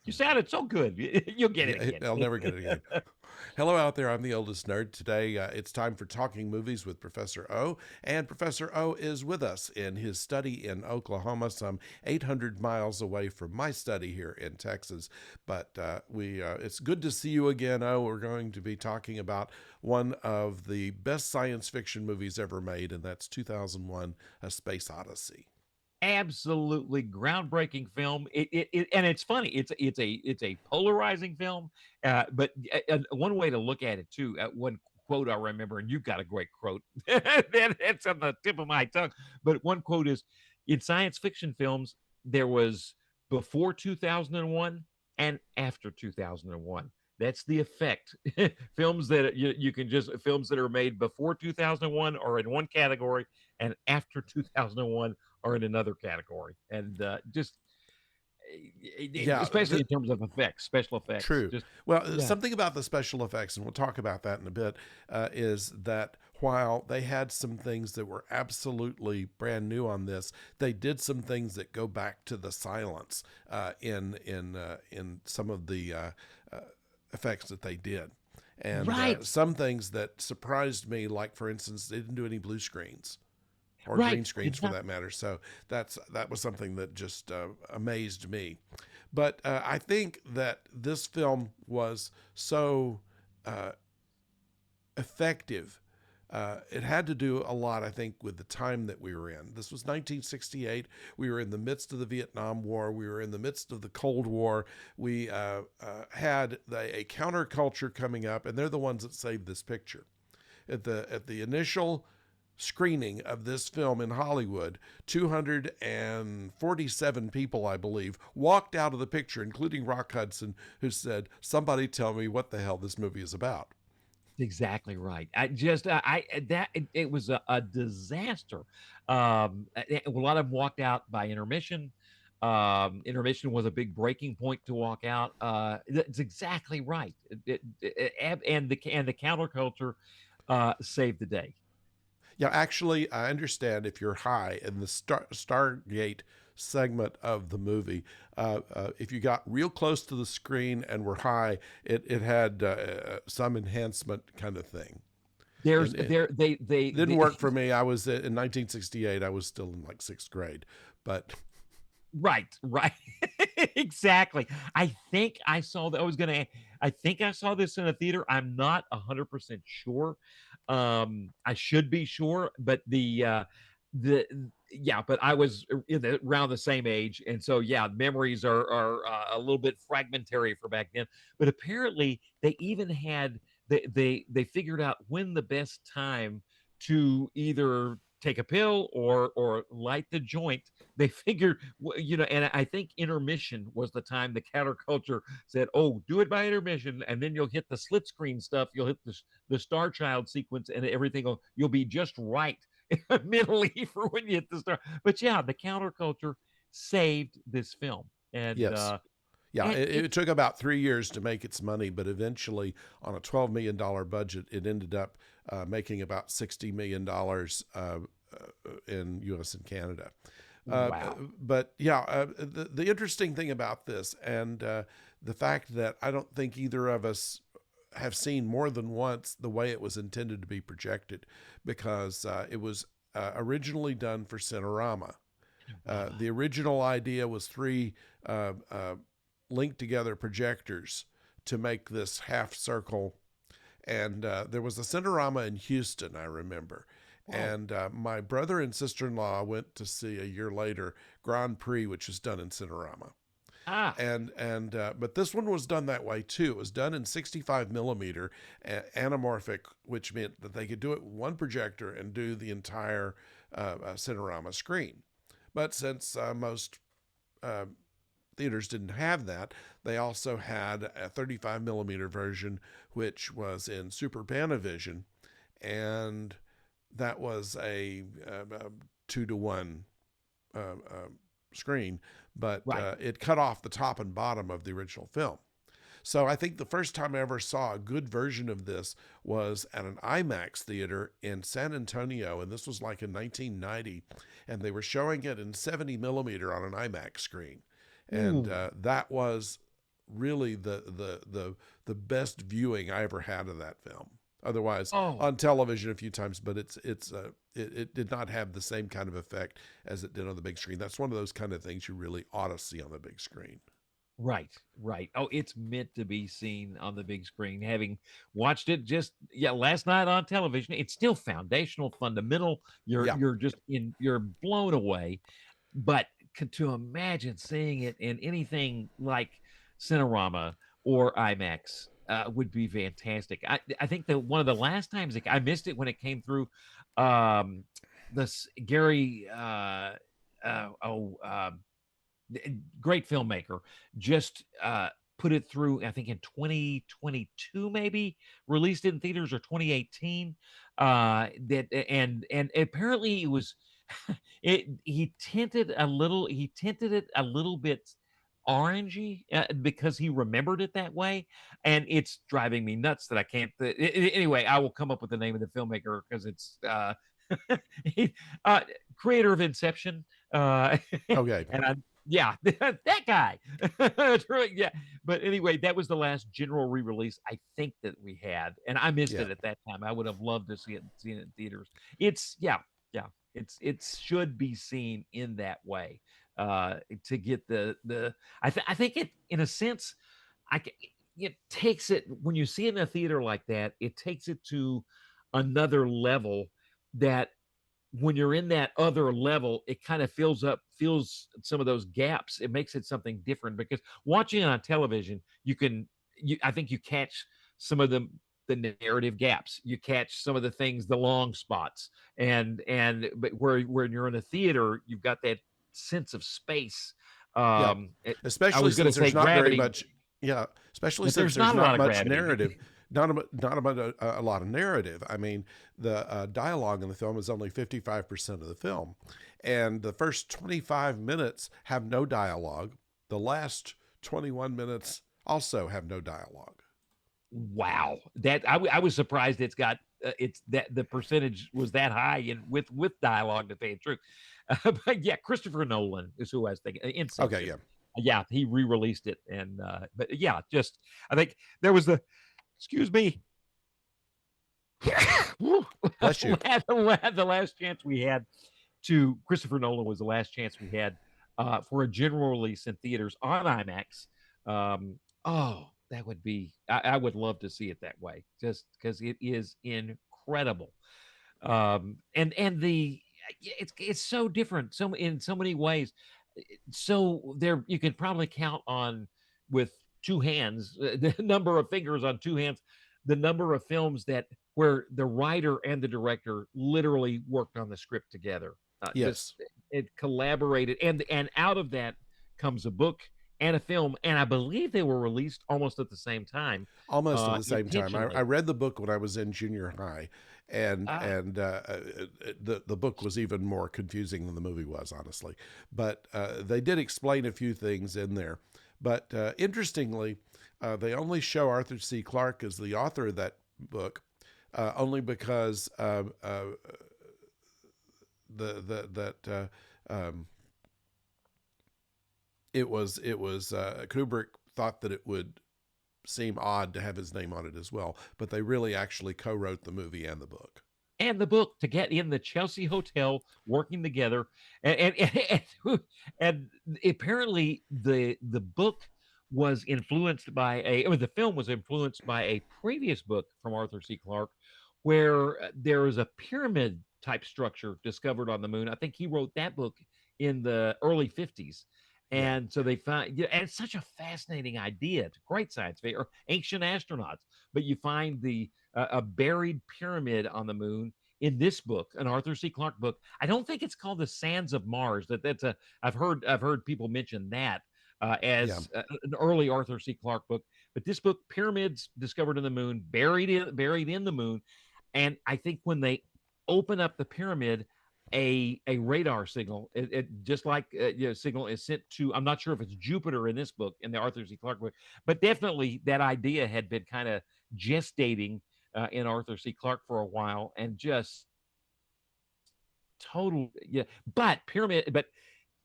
You sounded so good. You'll get it Yeah, again. I'll never get it again. Hello out there. I'm the oldest nerd. Today, it's time for Talking Movies with Professor O. And Professor O is with us in his study in Oklahoma, some 800 miles away from my study here in Texas. But it's good to see you again, O. We're going to be talking about one of the best science fiction movies ever made, and that's 2001: A Space Odyssey. Absolutely groundbreaking film. And it's funny. It's a polarizing film. But one way to look at it too. One quote I remember, and you've got a great quote. That's on the tip of my tongue. But one quote is, in science fiction films, there was before 2001 and after 2001. That's the effect. Films that you can just films that are made before 2001 are in one category, and after 2001 are in another category. And just Yeah, especially in terms of effects, special effects. true. Just Well, yeah, something about the special effects, and we'll talk about that in a bit, is that while they had some things that were absolutely brand new on this, they did some things that go back to the silence in some of the effects that they did, and right, some things that surprised me, like for instance, they didn't do any blue screens or green right, screens for that exactly. matter. So that was something that just amazed me. But I think that this film was so uh, effective. It had to do a lot, I think, with the time that we were in. This was 1968. We were in the midst of the Vietnam War. We were in the midst of the Cold War. We had a counterculture coming up, and they're the ones that saved this picture. At the initial screening of this film in Hollywood, 247 people, I believe, walked out of the picture, including Rock Hudson, who said, "Somebody tell me what the hell this movie is about." Exactly right. I just I that it was a disaster. A lot of them walked out by intermission. Intermission was a big breaking point to walk out. That's exactly right. And the counterculture saved the day. Yeah, actually, I understand if you're high in the Stargate segment of the movie, if you got real close to the screen and were high, it had some enhancement kind of thing. There's And it there didn't they work for me. I was in 1968. I was still in like sixth grade, but Right, right. Exactly. I think I saw this in a theater. I'm not 100% sure. I should be sure, but the yeah, but I was around the same age, and so yeah, memories are a little bit fragmentary for back then. But apparently, they even had they figured out when the best time to either take a pill or light the joint. They figured, and I think intermission was the time the counterculture said, "Oh, do it by intermission, and then you'll hit the split screen stuff. You'll hit the Star Child sequence, and everything. You'll be just right mentally for when you hit the star." But yeah, the counterculture saved this film, and yes. Yeah, and it took about 3 years to make its money, but eventually, on a $12 million budget, it ended up making about $60 million in U.S. and Canada. Uh, wow, but yeah, the interesting thing about this, and the fact that I don't think either of us have seen more than once the way it was intended to be projected, because it was originally done for Cinerama. Rama, The original idea was three linked together projectors to make this half circle. And there was a Cinerama in Houston, I remember. whoa, And my brother and sister in law went to see a year later Grand Prix, which was done in Cinerama. ah, And but this one was done that way too. It was done in 65 millimeter anamorphic, which meant that they could do it with one projector and do the entire Cinerama screen. But since most uh, theaters didn't have that, they also had a 35 millimeter version, which was in Super Panavision, and that was a 2-to-1 uh, uh, screen, but right. it cut off the top and bottom of the original film. So I think the first time I ever saw a good version of this was at an IMAX theater in San Antonio, and this was like in 1990, and they were showing it in 70 millimeter on an IMAX screen, and Ooh, that was really the best viewing I ever had of that film. Otherwise, Oh, on television a few times, but it did not have the same kind of effect as it did on the big screen. That's one of those kind of things you really ought to see on the big screen. right, right. Oh, it's meant to be seen on the big screen. Having watched it just last night on television, it's still foundational, fundamental. Yeah, You're blown away. But to imagine seeing it in anything like Cinerama or IMAX would be fantastic. I think that one of the last times I missed it when it came through, um, this Gary oh great filmmaker, just put it through, I think in 2022, maybe released it in theaters, or 2018. That and apparently it was he tinted it a little bit orangey, because he remembered it that way, and it's driving me nuts that I can't. Anyway, I will come up with the name of the filmmaker because it's he, uh, creator of Inception, okay, and I yeah, that guy. That's right, yeah. But anyway, that was the last general re-release I think that we had, and I missed yeah, it at that time. I would have loved to see it in theaters. It's yeah. It should be seen in that way, to get the. I think it, in a sense, I ca- it takes it, when you see it in a theater like that, it takes it to another level, that when you're in that other level, it kind of fills some of those gaps. It makes it something different, because watching it on television, I think you catch some of the narrative gaps. You catch some of the things, the long spots, but where you're in a theater, you've got that sense of space. yeah. I Especially was going to since say there's not very gravity, much. Yeah, especially but since there's there's not a not lot of much gravity. narrative. Not about a lot of narrative. I mean, the dialogue in the film is only 55% of the film, and the first 25 minutes have no dialogue. The last 21 minutes also have no dialogue. Wow, I was surprised it's got it's that the percentage was that high, in with dialogue, to tell you the truth. But yeah, Christopher Nolan is who I was thinking. Okay, Inception. yeah. Yeah, he re-released it, and but yeah, just I think there was the excuse me. Bless you. The last chance we had to Christopher Nolan was the last chance we had, for a general release in theaters on IMAX. Oh, that would be, I would love to see it that way, just because it is incredible. And it's so different, so in so many ways. So there, you could probably count on, with two hands, the number of fingers on two hands, the number of films that where the writer and the director literally worked on the script together. Just Yes, it collaborated, and out of that comes a book and a film, and I believe they were released almost at the same time, almost at the same time. I intentionally. read the book when I was in junior high, Ah, and the book was even more confusing than the movie was, honestly. But they did explain a few things in there. But interestingly, they only show Arthur C. Clarke as the author of that book, only because the that Kubrick thought that it would seem odd to have his name on it as well, but they really actually co-wrote the movie and the book. and the book, to get in the Chelsea Hotel working together, and apparently the book was influenced by the film was influenced by a previous book from Arthur C. Clarke, where there is a pyramid type structure discovered on the moon. I think he wrote that book in the early 50s. Yeah, And so they find, yeah, and it's such a fascinating idea. It's great science fiction, or ancient astronauts, but you find a buried pyramid on the moon in this book, an Arthur C. Clarke book. I don't think it's called the Sands of Mars. That's a I've heard people mention that, yeah. as an early Arthur C. Clarke book. But this book, pyramids discovered in the moon, buried in the moon, and I think when they open up the pyramid, a radar signal, just like signal is sent to. I'm not sure if it's Jupiter in this book, in the Arthur C. Clarke book, but definitely that idea had been kind of gestating in Arthur C. Clarke for a while, and just total, yeah. But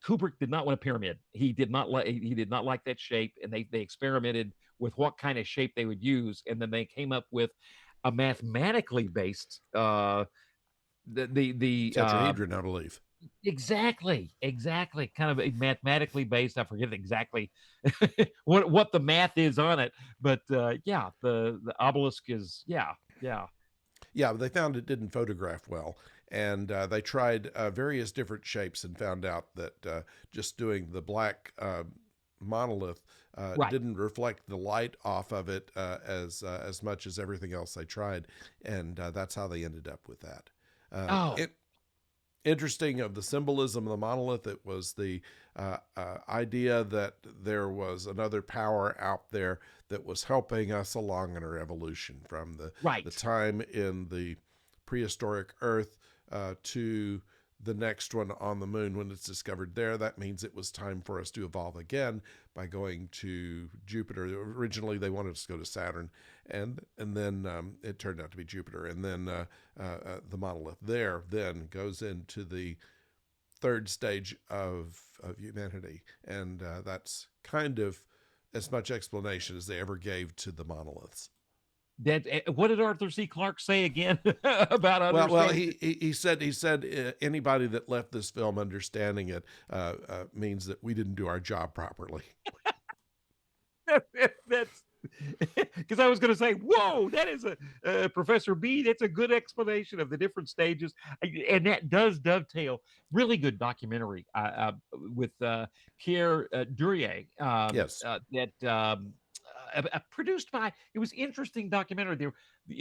Kubrick did not want a pyramid. He did not like that shape, and they experimented with what kind of shape they would use, and then they came up with a mathematically based the Tetrahedron, I believe. exactly kind of a mathematically based. I forget exactly what the math is on it, but yeah, the obelisk is yeah. Yeah, they found it didn't photograph well, and they tried various different shapes and found out that just doing the black monolith Right. didn't reflect the light off of it as much as everything else they tried, and that's how they ended up with that. Oh, It interesting of the symbolism of the monolith. It was the idea that there was another power out there that was helping us along in our evolution from the right. time in the prehistoric Earth to the next one on the moon when it's discovered there. That means it was time for us to evolve again by going to Jupiter. Originally, they wanted us to go to Saturn, and then it turned out to be Jupiter. And then the monolith there then goes into the third stage of humanity, and that's kind of as much explanation as they ever gave to the monoliths. That what did Arthur C. Clarke say again about Well, understanding? he said anybody that left this film understanding it means that we didn't do our job properly. That's because I was going to say, whoa, that is a Professor B. That's a good explanation of the different stages, and that does dovetail. Really good documentary with Pierre Duryea Yes, produced by. It was interesting documentary. There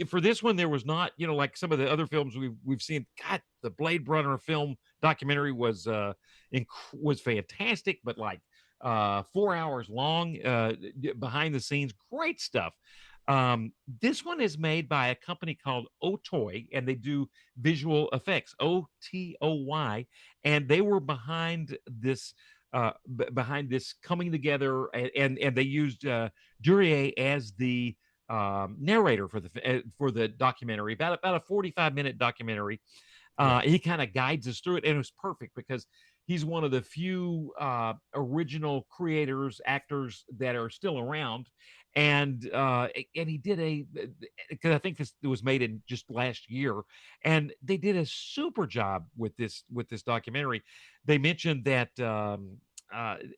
for this one, there was not like some of the other films we've seen. God, the Blade Runner film documentary was fantastic, but like 4 hours long, behind the scenes, great stuff. This one is made by a company called Otoy, and they do visual effects, Otoy, and they were behind this coming together, and they used Duryea as the narrator for the documentary, about a 45-minute documentary. yeah, He kind of guides us through it, and it was perfect because he's one of the few original creators, actors that are still around. And he did because I think this was made in just last year, and they did a super job with this documentary. They mentioned that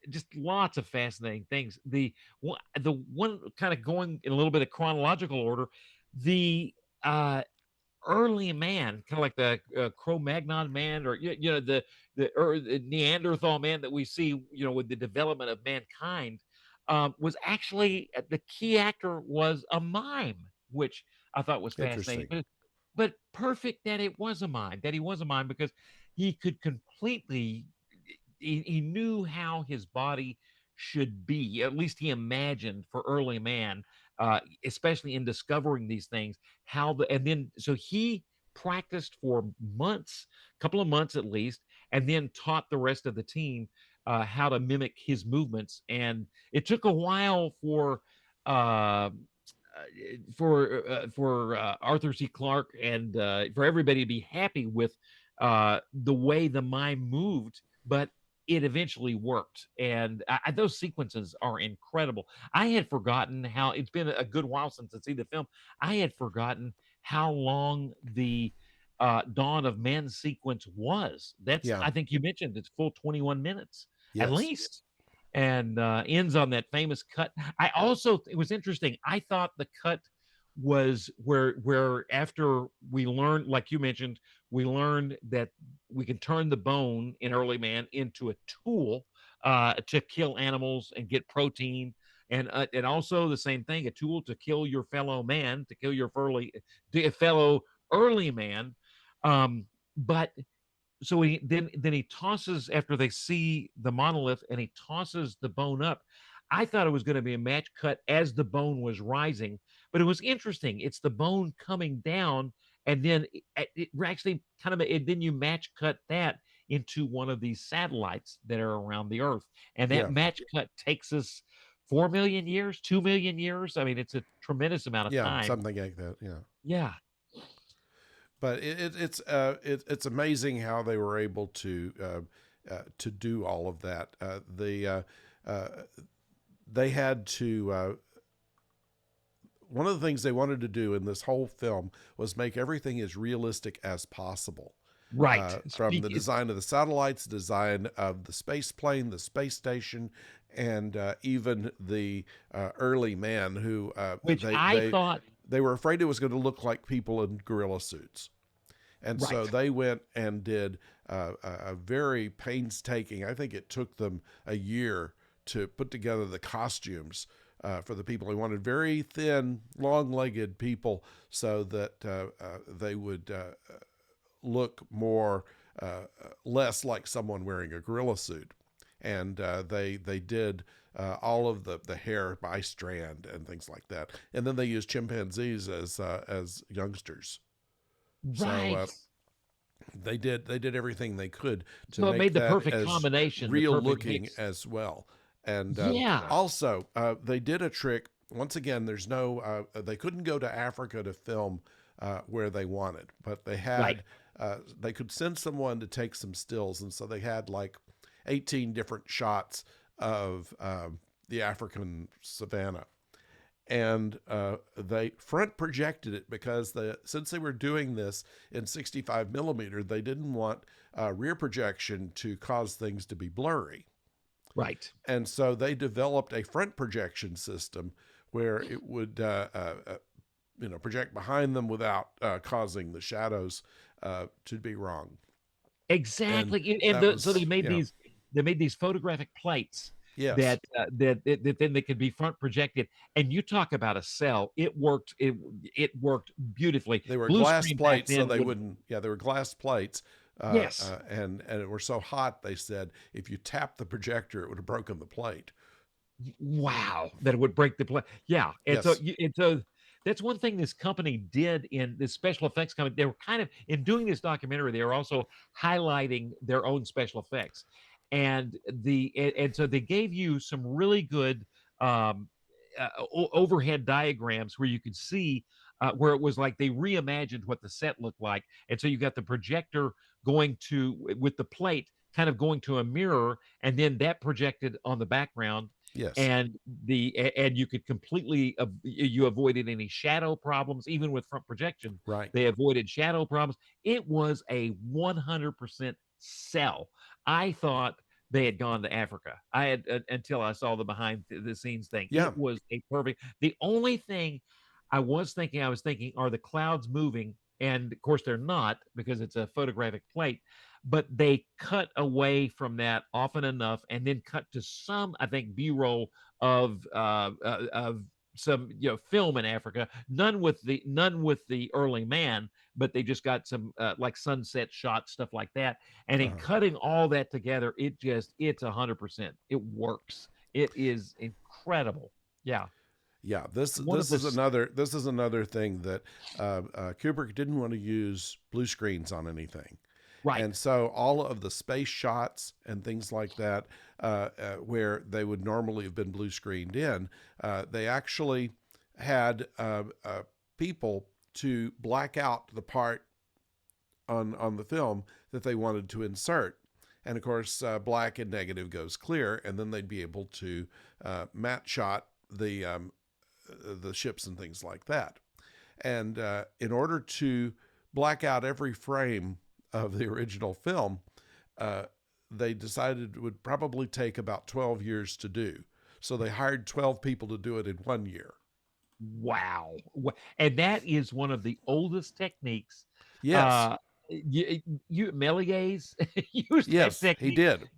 just lots of fascinating things. The one kind of going in a little bit of chronological order, the early man, kind of like the Cro-Magnon man, or the Neanderthal man that we see, with the development of mankind, was actually the key actor was a mime, which I thought was fascinating. interesting. But perfect that it was a mime, that he was a mime because he could completely he knew how his body should be. At least he imagined for early man, especially in discovering these things. And then so he practiced for months, a couple of months at least, and then taught the rest of the team how to mimic his movements. And it took a while uh, for Arthur C. Clarke and for everybody to be happy with the way the mime moved, but it eventually worked. And those sequences are incredible. I had forgotten how it's been a good while since I see the film. I had forgotten how long the Dawn of Men sequence was. That's Yeah, I think you mentioned it's full 21 minutes at yes, least, and ends on that famous cut. It was interesting. I thought the cut was where after we learned, like you mentioned, we learned that we can turn the bone in early man into a tool to kill animals and get protein, and also the same thing, a tool to kill your fellow man, to kill your fellow early man. But so he tosses, after they see the monolith, and he tosses the bone up. I thought it was going to be a match cut as the bone was rising, but it was interesting. It's the bone coming down, and then it actually kind of then you match cut that into one of these satellites that are around the Earth, and that yeah, match cut takes us 4 million years, 2 million years. I mean, it's a tremendous amount of yeah, time. something like that. Yeah, Yeah, but it's amazing how they were able to to do all of that. Uh, they had to. One of the things they wanted to do in this whole film was make everything as realistic as possible. Right. From the Speak design of the satellites, design of the space plane, the space station, and even the early man who which I thought they were afraid it was going to look like people in gorilla suits. And so right. they went and did a very painstaking, I think it took them a year to put together the costumes for the people. They wanted very thin, long legged people so that they would look more, less like someone wearing a gorilla suit. And they did all of the hair by strand and things like that. And then they used chimpanzees as youngsters. So Right. they did everything they could to So it make made the that perfect as combination, the real perfect looking mix. as well. And Yeah. also, they did a trick. Once again, there's no, they couldn't go to Africa to film where they wanted, but Right. they could send someone to take some stills. And so they had like 18 different shots of the African savannah. And they front projected it because since they were doing this in 65 millimeter, they didn't want rear projection to cause things to be blurry. Right. And so they developed a front projection system where it would project behind them without causing the shadows to be wrong. And Exactly. And that so was, they made these photographic plates yes, that that then they could be front projected. And you talk about a cell. It worked beautifully. they were Blue glass screen back plates, so then they would wouldn't. Yeah, they were glass plates, yes. and it were so hot. They said if you tapped the projector, it would have broken the plate. Wow, that it would break the play. Yeah, Yes. and so that's one thing this company did in this special effects company. They were kind of in doing this documentary. They were also highlighting their own special effects, and so they gave you some really good um, overhead diagrams where you could see where it was like they reimagined what the set looked like, and so you got the projector going to with the plate kind of going to a mirror and then that projected on the background Yes. and and you could completely you avoided any shadow problems even with front projection. Right. They avoided shadow problems. It was a 100% sell. I thought they had gone to Africa. I had until I saw the behind the scenes thing. Yeah. It was a perfect. The only thing I was thinking, are the clouds moving? And of course, they're not because it's a photographic plate. But they cut away from that often enough, and then cut to some, I think, B-roll of some film in Africa. None with the early man, but they just got some like sunset shots, stuff like that. And in Uh, cutting all that together, it's 100%. It works. It is incredible. Yeah, yeah. This one of this is the another thing that Kubrick didn't want to use blue screens on anything. right. And so all of the space shots and things like that, where they would normally have been blue screened in, they actually had people to black out the part on the film that they wanted to insert. And of course, black and negative goes clear, and then they'd be able to matte shot the ships and things like that. And in order to black out every frame of the original film, uh, they decided it would probably take about 12 years to do. So they hired 12 people to do it in 1 year. Wow. And that is one of the oldest techniques. Yes, Uh, you Méliès used that yes, he technique. did.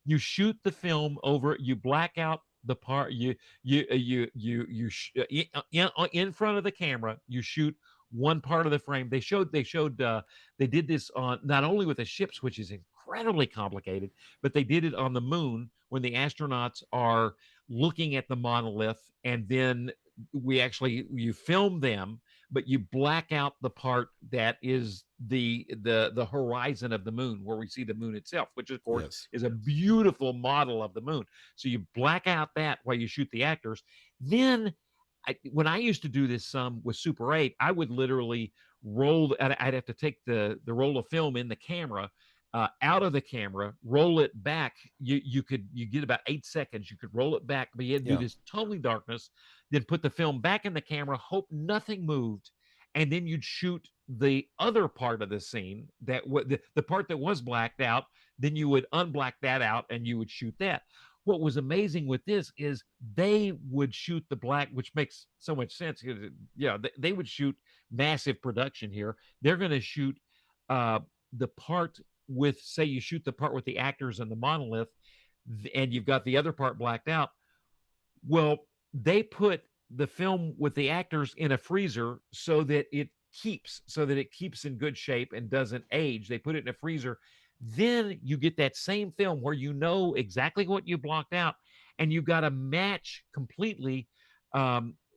You shoot the film over, you black out the part, in front of the camera, you shoot one part of the frame. They did this on not only with the ships, which is incredibly complicated, but they did it on the moon when the astronauts are looking at the monolith and then you film them, but you black out the part that is the horizon of the moon where we see the moon itself, which of course Yes, is a beautiful model of the moon. So you black out that while you shoot the actors. Then when I used to do this some with Super 8, I would literally I'd have to take the roll of film in the camera out of the camera, roll it back. You get about 8 seconds. You could roll it back, but you had to do Yeah. this totally darkness. Then put the film back in the camera, hope nothing moved, and then you'd shoot the other part of the scene the part that was blacked out. Then you would unblack that out, and you would shoot that. What was amazing with this is they would shoot the black, which makes so much sense. Yeah, they would shoot massive production here. They're going to shoot uh, the part with, say, you shoot the part with the actors and the monolith, and you've got the other part blacked out. Well, they put the film with the actors in a freezer so that it keeps in good shape and doesn't age. They put it in a freezer. Then you get that same film where you know exactly what you blocked out, and you got to match completely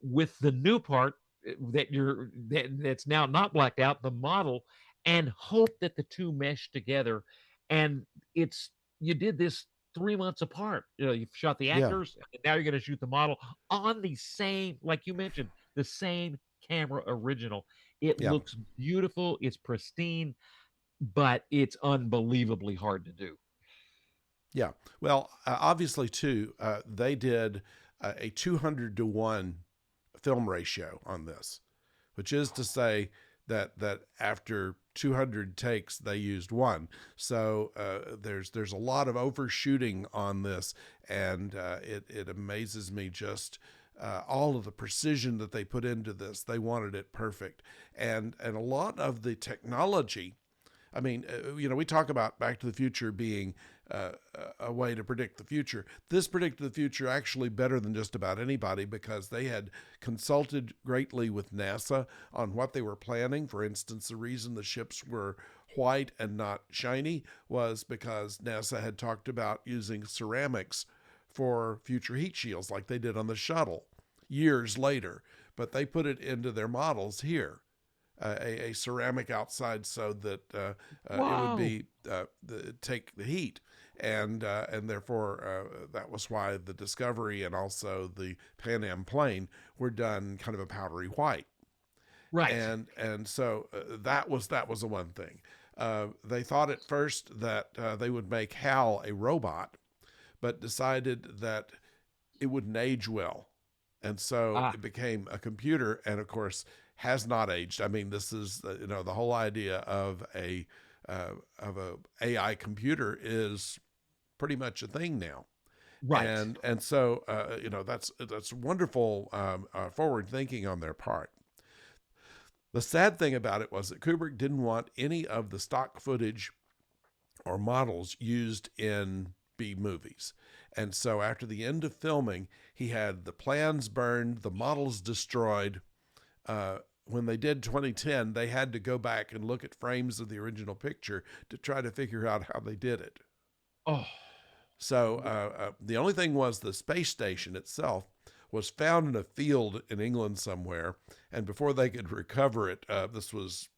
with the new part that's now not blacked out, the model, and hope that the two mesh together. And it's you did this 3 months apart. You've shot the Yeah. actors, and now you're going to shoot the model on the same, like you mentioned, the same camera original. It Yeah. looks beautiful. It's pristine, but it's unbelievably hard to do. Yeah. Well, obviously, too, they did a 200-to-1 film ratio on this, which is to say that after 200 takes, they used one. So there's a lot of overshooting on this, and it amazes me just all of the precision that they put into this. They wanted it perfect, and a lot of the technology. I mean, we talk about Back to the Future being uh, a way to predict the future. This predicted the future actually better than just about anybody because they had consulted greatly with NASA on what they were planning. For instance, the reason the ships were white and not shiny was because NASA had talked about using ceramics for future heat shields like they did on the shuttle years later. But they put it into their models here. A ceramic outside so that it would Whoa. be take the heat, and therefore that was why the Discovery and also the Pan Am plane were done kind of a powdery white, Right. and so that was the one thing. They thought at first that they would make Hal a robot, but decided that it wouldn't age well, and so Ah, it became a computer, and of course has not aged. I mean, this is the whole idea of a AI computer is pretty much a thing now, right. and so that's wonderful forward thinking on their part. The sad thing about it was that Kubrick didn't want any of the stock footage or models used in B movies. And so after the end of filming, he had the plans burned, the models destroyed. When they did 2010, they had to go back and look at frames of the original picture to try to figure out how they did it. Oh, So the only thing was the space station itself was found in a field in England somewhere, and before they could recover it, this was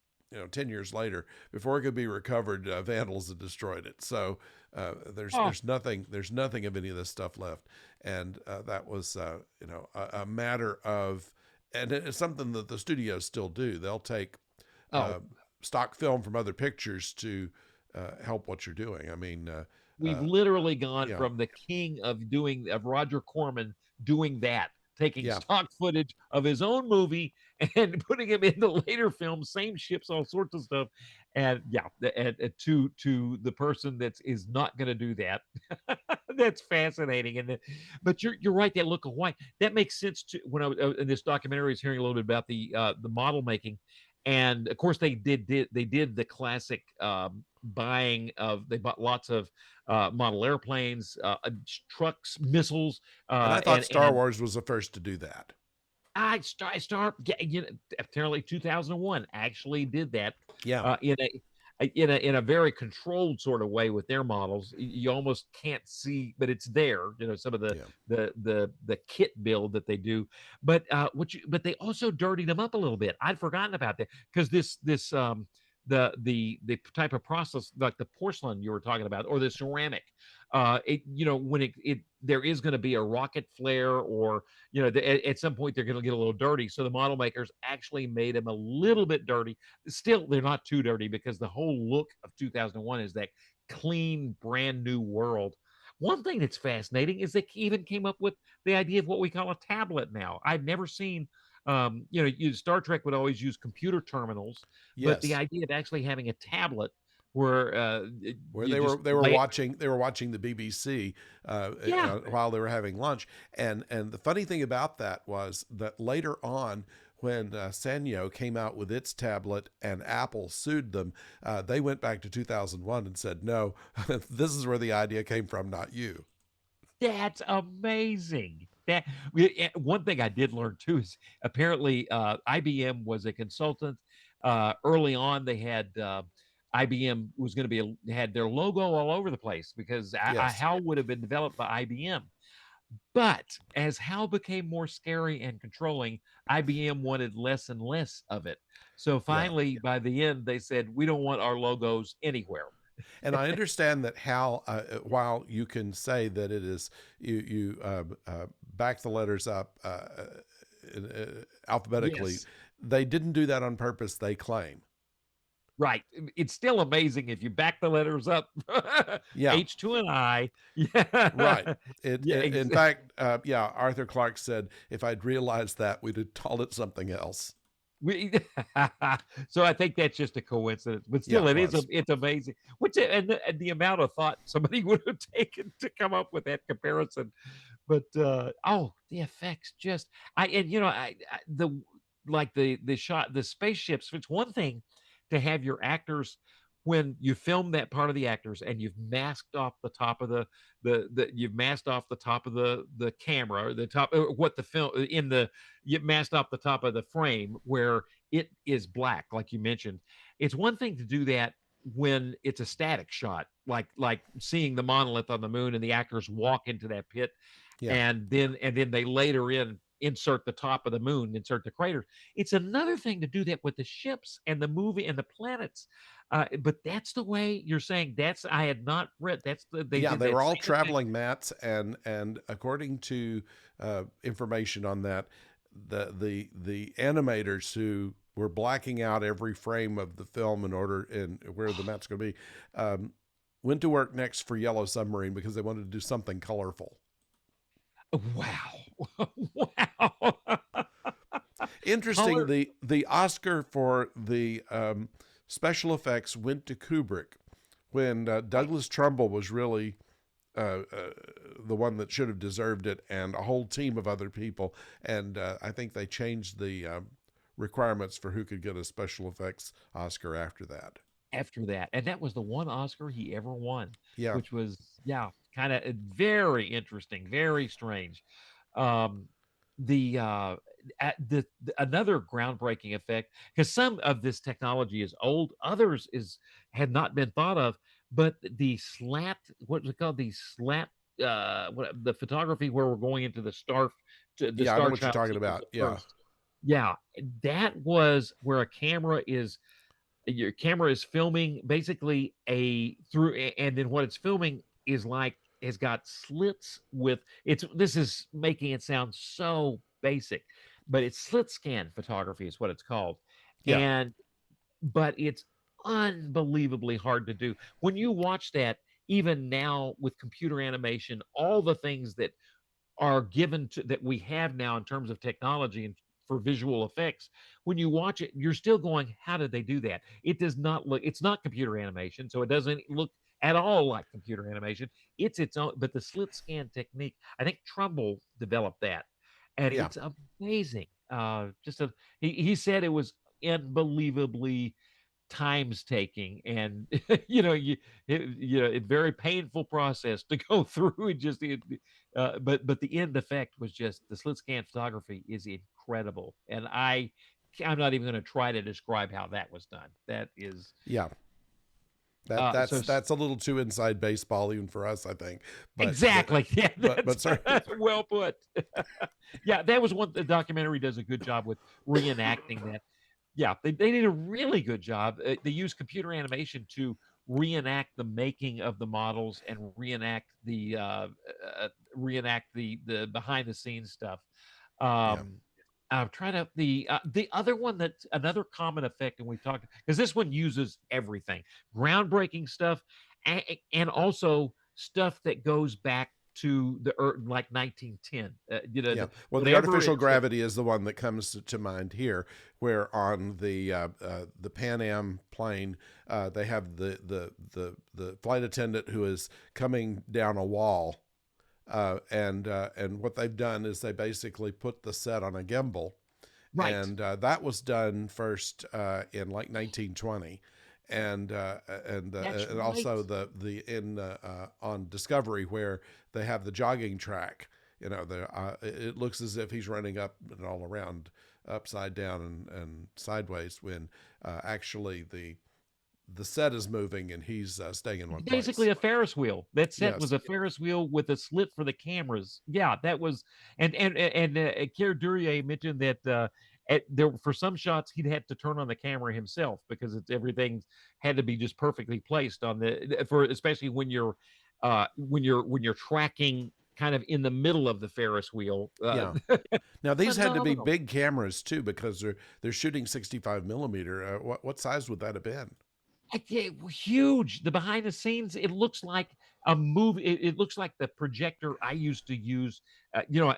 10 years later, before it could be recovered, vandals had destroyed it. So there's oh, there's nothing there's nothing of any of this stuff left, and that was a matter of, and it's something that the studios still do. They'll take oh. uh, stock film from other pictures to help what you're doing. I mean, We've literally gone yeah, from the king of Roger Corman doing that, taking yeah, stock footage of his own movie and putting him into later films, same ships, all sorts of stuff. And yeah, to the person that is not going to do that. That's fascinating. But you're right. That look of white that makes sense to when I was in this documentary. I was hearing a little bit about the model making, and of course they did the classic buying of they bought lots of model airplanes, trucks, missiles, and I thought Star and Wars was the first to do that. I start apparently 2001 actually did that Yeah, in a very controlled sort of way with their models. You almost can't see, but it's there. Some of yeah. the kit build that they do, but but they also dirtied them up a little bit. I'd forgotten about that because this the type of process like the porcelain you were talking about or the ceramic, when it there is going to be a rocket flare or at some point they're going to get a little dirty. So the model makers actually made them a little bit dirty. Still, they're not too dirty because the whole look of 2001 is that clean, brand new world. One thing that's fascinating is they even came up with the idea of what we call a tablet now. I've never seen, Star Trek would always use computer terminals, but the Yes, idea of actually having a tablet where where you they were just they were lay, watching they were watching the BBC yeah, while they were having lunch. And the funny thing about that was that later on, when Sanyo came out with its tablet and Apple sued them, they went back to 2001 and said, "No, this is where the idea came from, not you." that's amazing. One thing I did learn too is apparently IBM was a consultant. Early on, they had IBM was going to be had their logo all over the place because Yes, HAL would have been developed by IBM. But as HAL became more scary and controlling, IBM wanted less and less of it. So yeah. finally, by the end, they said, "We don't want our logos anywhere." And I understand that how, while you can say that it is, you back the letters up alphabetically, Yes. they didn't do that on purpose, they claim. Right. It's still amazing if you back the letters up. Yeah, H2 and I. right. Yeah. Yeah. In fact, yeah, Arthur Clarke said, if I'd realized that, we'd have called it something else. We, so I think that's just a coincidence, but Yeah, still, it was. it's amazing. And the amount of thought somebody would have taken to come up with that comparison. But oh, the effects just I and you know I the like the shot the spaceships. It's one thing to have your actors when you film that part of the actors and you've masked off the top of the you've masked off the top of the camera or the top what the film in the you've masked off the top of the frame where it is black like you mentioned. It's one thing to do that when it's a static shot like seeing the monolith on the moon and the actors walk into that pit Yeah. and then they later insert the top of the moon, insert the craters. It's another thing to do that with the ships and the movie and the planets. But that's the way you're saying. That's I had not read. They Yeah, did they that were all same effect. traveling mats, and according to information on that, the animators who were blacking out every frame of the film in order in where the mat's going to be, went to work next for Yellow Submarine because they wanted to do something colorful. Wow, wow, Interesting. color. The Oscar for the special effects went to Kubrick when Right. Douglas Trumbull was really the one that should have deserved it, and a whole team of other people. And I think they changed the requirements for who could get a special effects Oscar after that. After that, and that was the one Oscar he ever won, Yeah, which was yeah, kind of very interesting, very strange. Um, the another groundbreaking effect because some of this technology is old, others is had not been thought of, but the slat, what's it called? The slat, what the photography where we're going into the yeah, I know Star what you're Child talking sequence about. at Yeah, first. Yeah, that was where a camera is your camera is filming basically and then what it's filming is like has got slits with it's this is making it sound so basic but it's slit scan photography is what it's called yeah, and but it's unbelievably hard to do when you watch that even now with computer animation all the things that are given to that we have now in terms of technology and for visual effects when you watch it you're still going how did they do that it does not look it's not computer animation so it doesn't look at all like computer animation it's its own but the slit scan technique I think Trumbull developed that and yeah. it's amazing he said it was unbelievably times taking and it's very painful process to go through and but the end effect was just the slit scan photography is incredible and I'm not even going to try to describe how that was done that is Yeah. so That's a little too inside baseball even for us, I think. But exactly yeah but that's sorry. well put yeah that was one the documentary does a good job with reenacting that. Yeah, they did a really good job. They used computer animation to reenact the making of the models and reenact the behind the scenes stuff. Yeah. Um, I'm trying to the other one that's another common effect, and we've talked because this one uses everything, groundbreaking stuff, and also stuff that goes back to the like 1910. Yeah. Well, the Whatever artificial it's gravity is the one that comes to mind here, where on the Pan Am plane, they have the flight attendant who is coming down a wall, and what they've done is they basically put the set on a gimbal, right. and that was done first in like 1920. That's And right. also the in on Discovery where they have the jogging track. It looks as if he's running up and all around, upside down and sideways, when actually the set is moving and he's staying in one Basically place. a Ferris wheel. That set was Yes. a Ferris wheel with a slit for the cameras. Yeah, that was, and Keir Duryea mentioned that there for some shots he'd had to turn on the camera himself because it's everything had to be just perfectly placed on the for especially when you're tracking kind of in the middle of the Ferris wheel. Yeah. Now these had to be Phenomenal. big cameras too because they're shooting 65 millimeter. What size would that have been? Huge. The behind the scenes, it looks like a movie. It looks like the projector I used to use.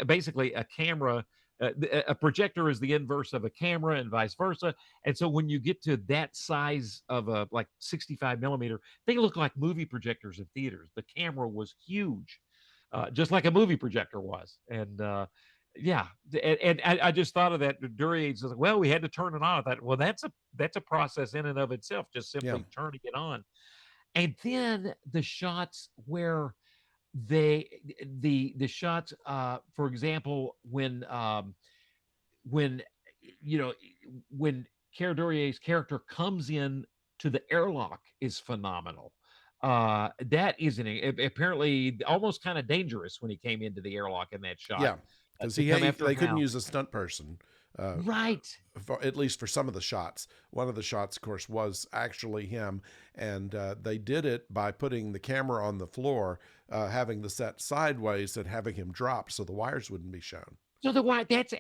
Basically a camera. A projector is the inverse of a camera, and vice versa. And so when you get to that size of a like 65 millimeter, they look like movie projectors in theaters. The camera was huge, just like a movie projector was. And yeah, and I just thought of that during age. Well, we had to turn it on. I thought, well, that's a process in and of itself, just Yeah. simply turning it on. And then the shots where they the shots, for example, when you know when Cara Dorier's character comes in to the airlock is phenomenal. That isn't apparently almost kind of dangerous when he came into the airlock in that shot Yeah, because to come after they couldn't Hal. use a stunt person, uh, Right. at least for some of the shots. One of the shots, of course, was actually him, and they did it by putting the camera on the floor, having the set sideways, and having him drop so the wires wouldn't be shown. So the why that's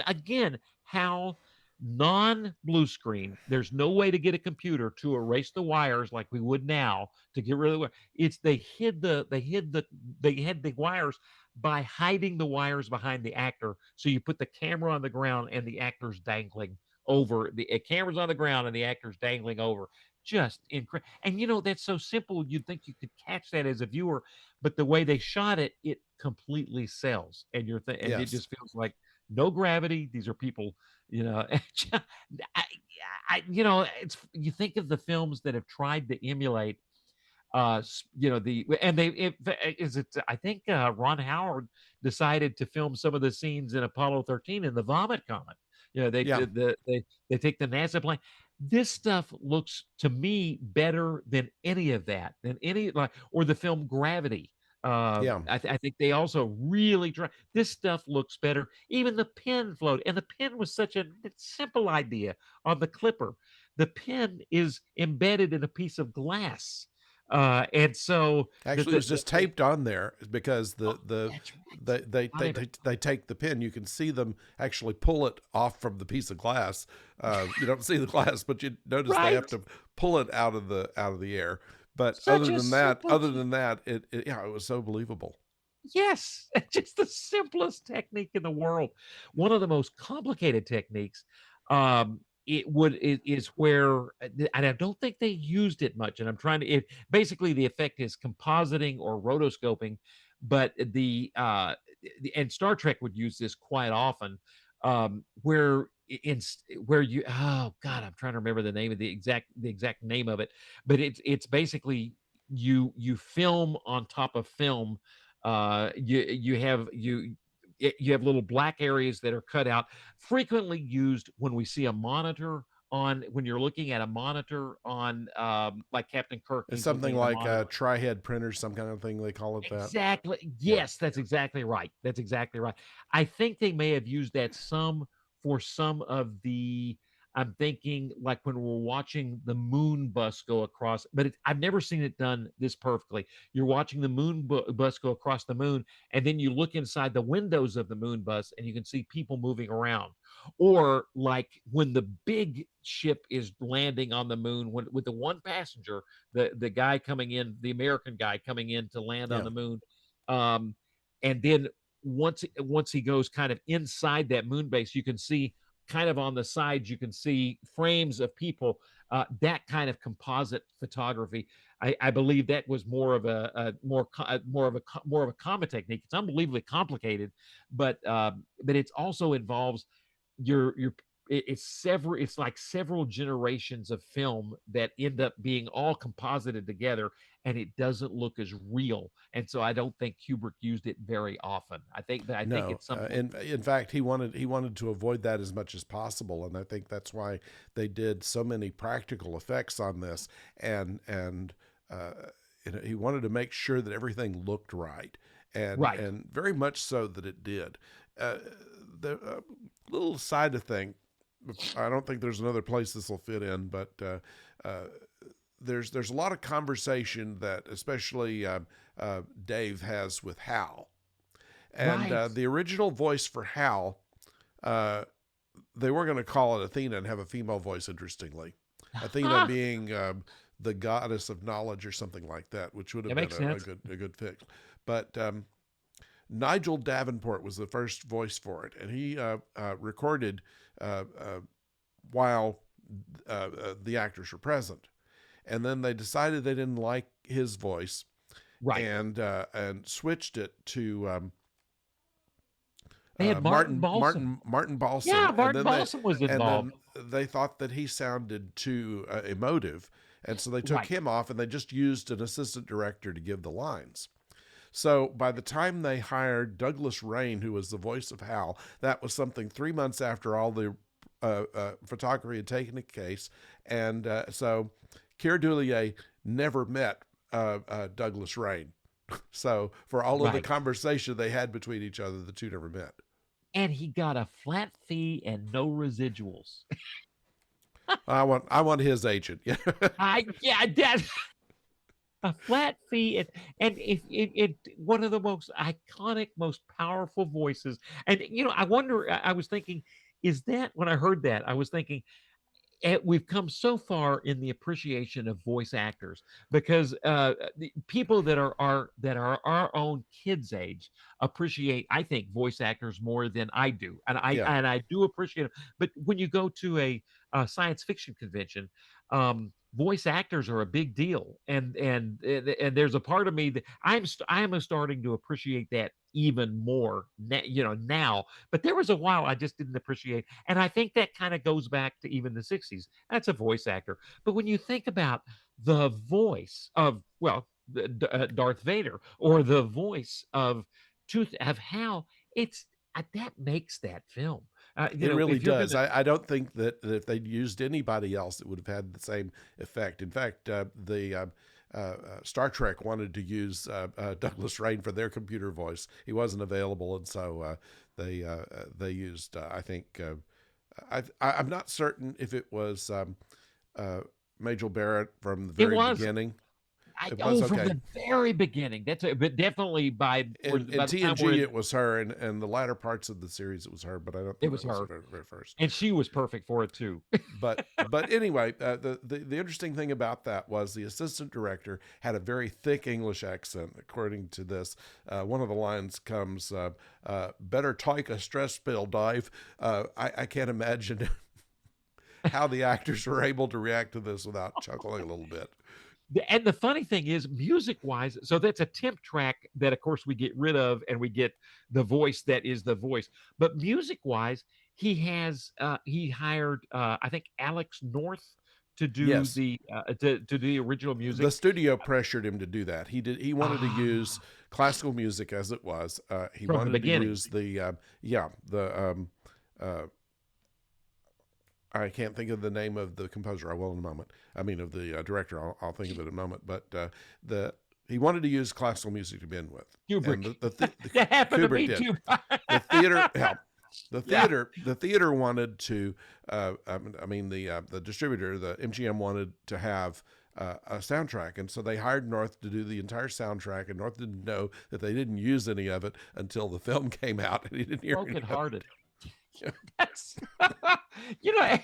again how non-blue screen. There's no way to get a computer to erase the wires like we would now to get rid of the wire. It's they hid the wires by hiding the wires behind the actor. So you put the camera on the ground and the actor's dangling over the camera's on the ground and the actor's dangling over. Just incredible. And that's so simple. You'd think you could catch that as a viewer, but the way they shot it, it completely sells, and and it Yes, just feels like no gravity. These are people, you know. I, it's you think of the films that have tried to emulate, the and they it, is it. I think Ron Howard decided to film some of the scenes in Apollo 13 in the Vomit Comet. They yeah, did they take the NASA plane. This stuff looks to me better than any of that, than any like or the film Gravity. yeah. I think they also really try. This stuff looks better. Even the pin float, and the pin was such a simple idea on the clipper. The pin is embedded in a piece of glass, and so Actually, it was just taped on there because oh, that's right. Not even they take the pin. You can see them actually pull it off from the piece of glass. You don't see the glass, but you notice they have right. to pull it out of the air. But Such a simple. other than that, yeah, it was so believable. Yes, just the simplest technique in the world. One of the most complicated techniques, is where, and I don't think they used it much. And I'm trying to. Basically the effect is compositing or rotoscoping, but and Star Trek would use this quite often, where where you oh god I'm trying to remember the name of the exact name of it, but it's basically you film on top of film. You have little black areas that are cut out, frequently used when we see a monitor on when you're looking at a monitor on like Captain Kirk, It's he's looking something at a like a monitor. tri-head printer, some kind of thing they call it that. Exactly. Yeah, Yes, that's exactly right. I think they may have used that some for some of the I'm thinking like when we're watching the moon bus go across, but I've never seen it done this perfectly. You're watching the bus go across the moon, and then you look inside the windows of the moon bus and you can see people moving around. Or like when the big ship is landing on the moon with the one passenger, the guy coming in, the American guy coming in to land on Yeah. the moon. Um, and then once he goes kind of inside that moon base, you can see kind of on the sides, you can see frames of people. That kind of composite photography, I believe that was more of more of a common technique. It's unbelievably complicated, but it also involves your it's like several generations of film that end up being all composited together, and it doesn't look as real. And so I don't think Kubrick used it very often. I think No, it's something. in fact, he wanted to avoid that as much as possible, and I think that's why they did so many practical effects on this, and uh, he wanted to make sure that everything looked right, Right. and very much so that it did. Uh, the little side of thing, I don't think there's another place this will fit in, but uh, there's a lot of conversation that especially Dave has with Hal. And Right. the original voice for Hal, uh, they were going to call it Athena and have a female voice, interestingly. Athena Ah, being the goddess of knowledge or something like that, which would have that been makes sense. a good fix. But Nigel Davenport was the first voice for it, and he recorded while the actors were present. And then they decided they didn't like his voice Right. and switched it to They had Martin Balsam. Martin Yeah, Balsam, Martin Balsam was and involved. then they thought that he sounded too emotive, and so they took Right. him off and they just used an assistant director to give the lines. So by the time they hired Douglas Rain, who was the voice of Hal, that was something 3 months after all the photography had taken place, and so Keir Dullea never met Douglas Rain. So for all of the Right. conversation they had between each other, the two never met. And he got a flat fee and no residuals. I want his agent. Yeah. I yeah, that a flat fee, and if it one of the most iconic, most powerful voices. And I wonder. I was thinking, is that when I heard that, I was thinking, we've come so far in the appreciation of voice actors because the people that are our own kids' age appreciate, I think, voice actors more than I do, and I Yeah. and I do appreciate them. But when you go to a science fiction convention, voice actors are a big deal, and there's a part of me that I'm starting to appreciate that even more, now. But there was a while I just didn't appreciate, and I think that kind of goes back to even the 60s. That's a voice actor. But when you think about the voice of, well, Darth Vader, or the voice of Tooth of Hal, it's that makes that film. It really If you're does. gonna I don't think that if they'd used anybody else, it would have had the same effect. In fact, the Star Trek wanted to use Douglas Rain for their computer voice. He wasn't available, and so they used. I think I'm not certain if it was uh, Majel Barrett from the it very was beginning. I It was oh from okay. the very beginning. But definitely In by the time we're TNG, in, it was her, and the latter parts of the series, it was her. But I don't it think was that was the her, very, very first. and she was perfect for it too. But anyway, the interesting thing about that was the assistant director had a very thick English accent. According to this, one of the lines comes, "Better take a stress pill, Dave." I can't imagine how the actors were able to react to this without chuckling a little bit. And the funny thing is, music wise, so that's a temp track that, of course, we get rid of, and we get the voice that is the voice. But music wise, he hired, I think, Alex North to do Yes, to do the original the music. studio pressured him to do that. He wanted to use Ah, classical music as it was. He from the wanted to beginning. use the uh, I can't think of the name of the composer. I will in a moment. I mean, of the director. I'll think of it in a moment. But the he wanted to use classical music to begin with, and Kubrick. the That happened to Kubrick me did. too. The theater helped. Yeah. The theater wanted to, the distributor, the MGM wanted to have a soundtrack, and so they hired North to do the entire soundtrack. And North didn't know that they didn't use any of it until the film came out, and he didn't hear any Broken of hearted. it. That's, you know,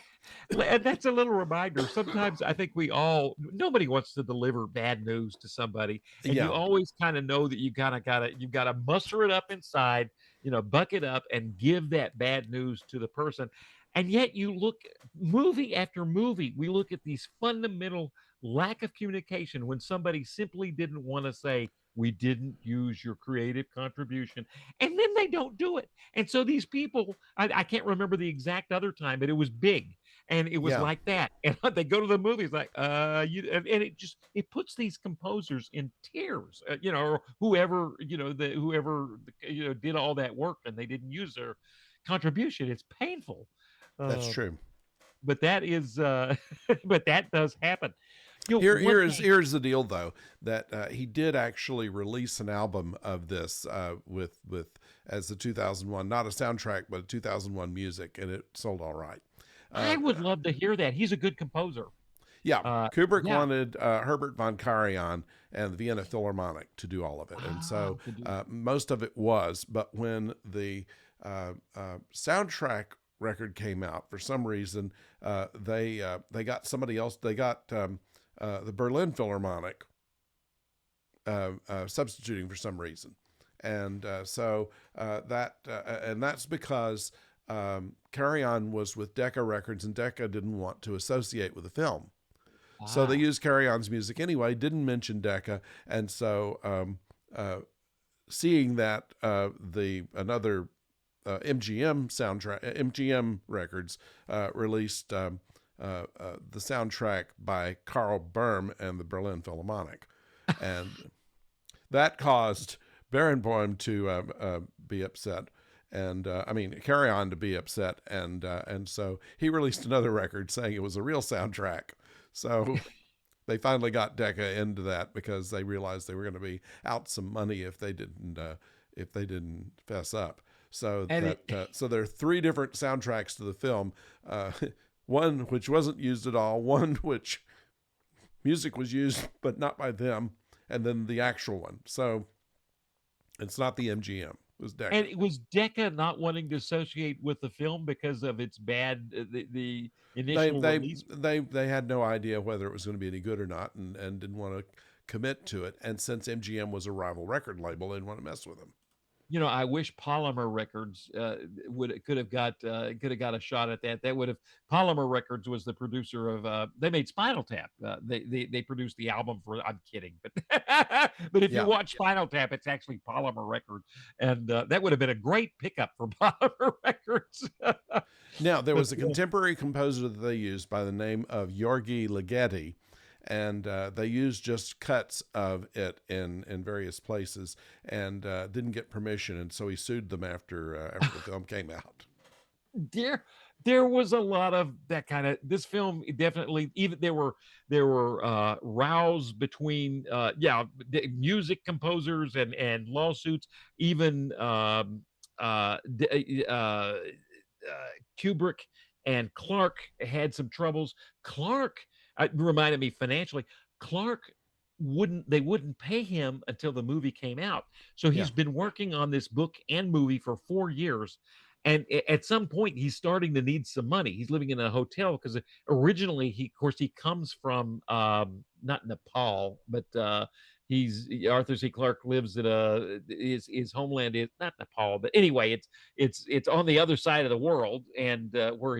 and that's a little reminder. Sometimes I think nobody wants to deliver bad news to somebody, and you Yeah, always kind of know that you gotta muster it up inside, buck it up and give that bad news to the person. And yet you look movie after movie, we look at these fundamental lack of communication when somebody simply didn't want to say, we didn't use your creative contribution, and then they don't do it. And so these people, I can't remember the exact other time, but it was big, and it was yeah, like that. And they go to the movies like, and it puts these composers in tears, or whoever, did all that work and they didn't use their contribution. It's painful, that's uh, true. but that is, but that does happen. One thing. Here's the deal, though, that he did actually release an album of this with as the 2001, not a soundtrack, but 2001 music, and it sold all right. I Uh, would love to hear that. He's a good composer. yeah, Kubrick Yeah. wanted Herbert von Karajan and the Vienna Philharmonic to do all of it, and so Wow. most of it was. But when the soundtrack record came out, for some reason, they got somebody else. They got the Berlin Philharmonic substituting for some reason, and and that's because Carry-On was with Decca Records, and Decca didn't want to associate with the film. So they Wow. used Carry-On's music anyway, didn't mention Decca, and so seeing that the another MGM soundtrack, MGM Records released the soundtrack by Carl Böhm and the Berlin Philharmonic, and that caused Barenboim to be upset, and Carry On to be upset, and so he released another record saying it was a real soundtrack. So they finally got Decca into that because they realized they were going to be out some money if they didn't fess up. So And that so there are three different soundtracks to the film. One which wasn't used at all, one which music was used but not by them, and then the actual one. So it's not the MGM. It was Decca. it was Decca not wanting to associate with the film because of its bad the They initial they release. they had no idea whether it was going to be any good or not, and didn't want to commit to it. And since MGM was a rival record label, they didn't want to mess with them. I wish Polymer Records would could have got a shot at that. That would have Polymer Records was the producer of they made Spinal Tap. They produced the album for. I'm kidding, but but if you Yeah. watch Spinal Tap, it's actually Polymer Records, and that would have been a great pickup for Polymer Records. Now there But was a contemporary composer that they used by the name of Yorgi Ligeti, and they used just cuts of it in various places, and didn't get permission, and so he sued them after the film came out. there there was a lot of that kind of this film definitely even there were rows between music composers and lawsuits even Kubrick and Clark had some troubles. Clark reminded me financially. Clark wouldn't pay him until the movie came out. So Yeah, he's been working on this book and movie for 4 years. And at some point, he's starting to need some money. He's living in a hotel because originally, of course, he comes from not Nepal, but he's Arthur C. Clarke lives at his homeland is not Nepal, but anyway, it's on the other side of the world, and where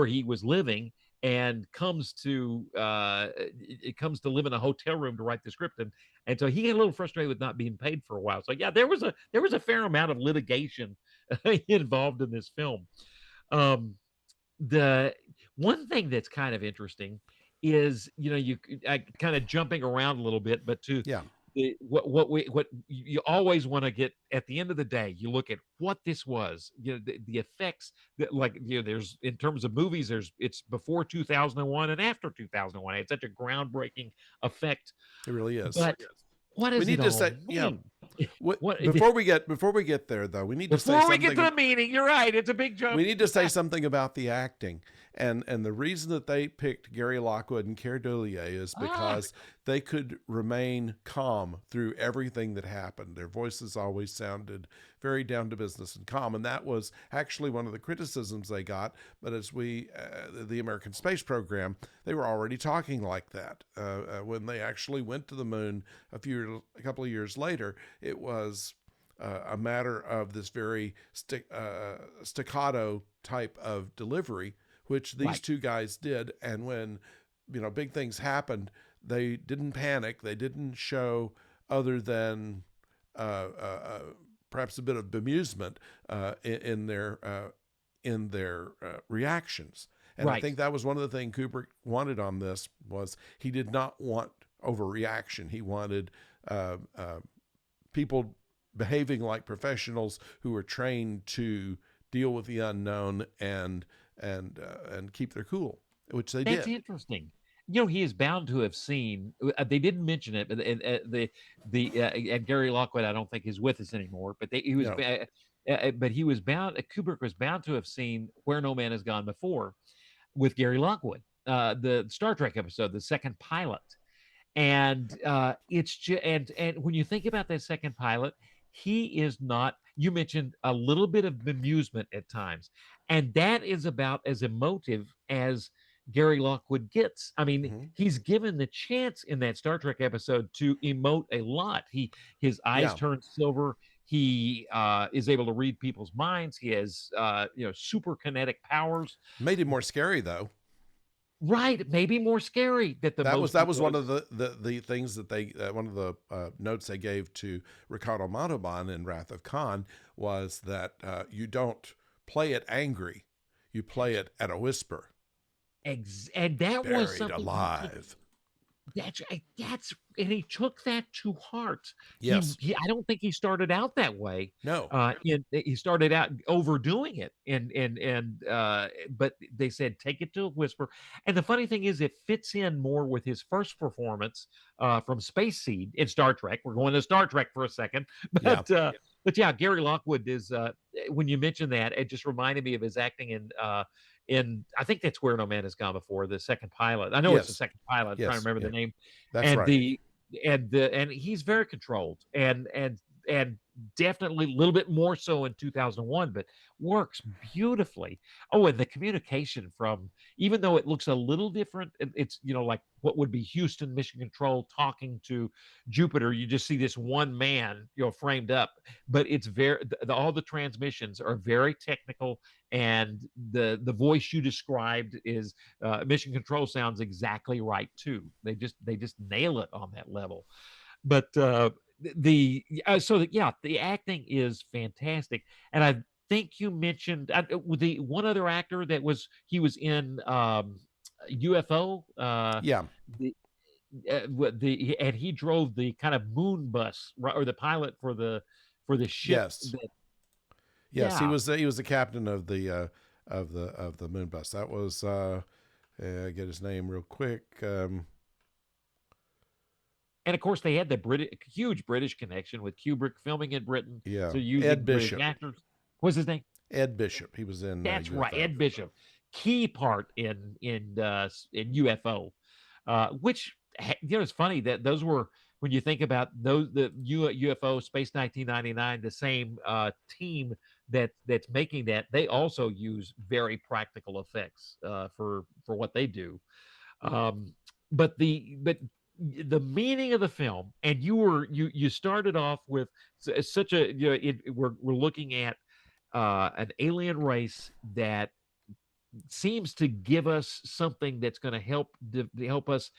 he was living, and it comes to live in a hotel room to write the script, and so he got a little frustrated with not being paid for a while. So yeah, there was a fair amount of litigation involved in this film. Um, the one thing that's kind of interesting is you kind of jumping around a little bit, but to yeah, what you always want to get at the end of the day, you look at what this was, the effects that like there's in terms of movies, it's before 2001 and after 2001. It's such a groundbreaking effect, it really is. but what We does it need to all say, yeah, mean? What before we get there though, we need to say before we get to something. the meaning, you're right. It's a big jump. We need to say something about the acting. And the reason that they picked Gary Lockwood and Keir Dullea is Ah, because they could remain calm through everything that happened. Their voices always sounded very down to business and calm, and that was actually one of the criticisms they got. But as the American space program, they were already talking like that when they actually went to the moon a couple of years later. It was a matter of this very staccato type of delivery, which these right. two guys did. And when big things happened, they didn't panic. They didn't show other than perhaps a bit of bemusement in their reactions. And I Right. think that was one of the things Kubrick wanted on this was he did not want overreaction. He wanted people behaving like professionals who are trained to deal with the unknown and keep their cool, which they That's did. interesting. He is bound to have seen. They didn't mention it, but and Gary Lockwood, I don't think is with us anymore. But he was, No. but he was bound. Kubrick was bound to have seen Where No Man Has Gone Before with Gary Lockwood, the Star Trek episode, the second pilot. And it's just and when you think about that second pilot, he is not. You mentioned a little bit of bemusement at times, and that is about as emotive as Gary Lockwood gets. I mean, Mm-hmm. he's given the chance in that Star Trek episode to emote a lot. His eyes Yeah. turn silver. He is able to read people's minds. He has super kinetic powers. Made it more scary though. Right, maybe more scary that the That was most that was one of the things that they one of the notes they gave to Ricardo Montalban in Wrath of Khan was that you don't play it angry, you play it at a whisper. And that was Buried something alive. that's and he took that to heart. Yes. I don't think he started out that way. No. He started out overdoing it, but they said take it to a whisper. And the funny thing is, it fits in more with his first performance from Space Seed in Star Trek. We're going to Star Trek for a second, Yeah. but yeah, Gary Lockwood is. When you mentioned that, it just reminded me of his acting in I think that's Where No Man Has Gone Before, the second pilot. I know it's the Yes. second pilot. I'm trying to Yes. remember Yeah. the name. That's And right. and he's very controlled and definitely a little bit more so in 2001, but works beautifully. Oh, and the communication from, even though it looks a little different, it's like what would be Houston Mission Control talking to Jupiter. You just see this one man framed up, but it's all the transmissions are very technical, and the voice you described is Mission Control sounds exactly right too. They just nail it on that level. But the acting is fantastic. And I think you mentioned the one other actor that he was in UFO. Yeah. The and he drove the kind of moon bus, right, or the pilot for the ship Yes. that. Yes. He Yeah. was the captain of the moon bus. That was get his name real quick. And of course, they had the huge British connection with Kubrick filming in Britain, Yeah. so using Ed British Bishop. actors. What's his name? Ed Bishop. He was in That's right, UFO. Ed Bishop. Key part in UFO, which it's funny that those were, when you think about those, the UFO Space 1999, the same team that's making that, they also use very practical effects for what they do. Um, but the meaning of the film, and you started off with such a we're looking at an alien race that seems to give us something that's going to help us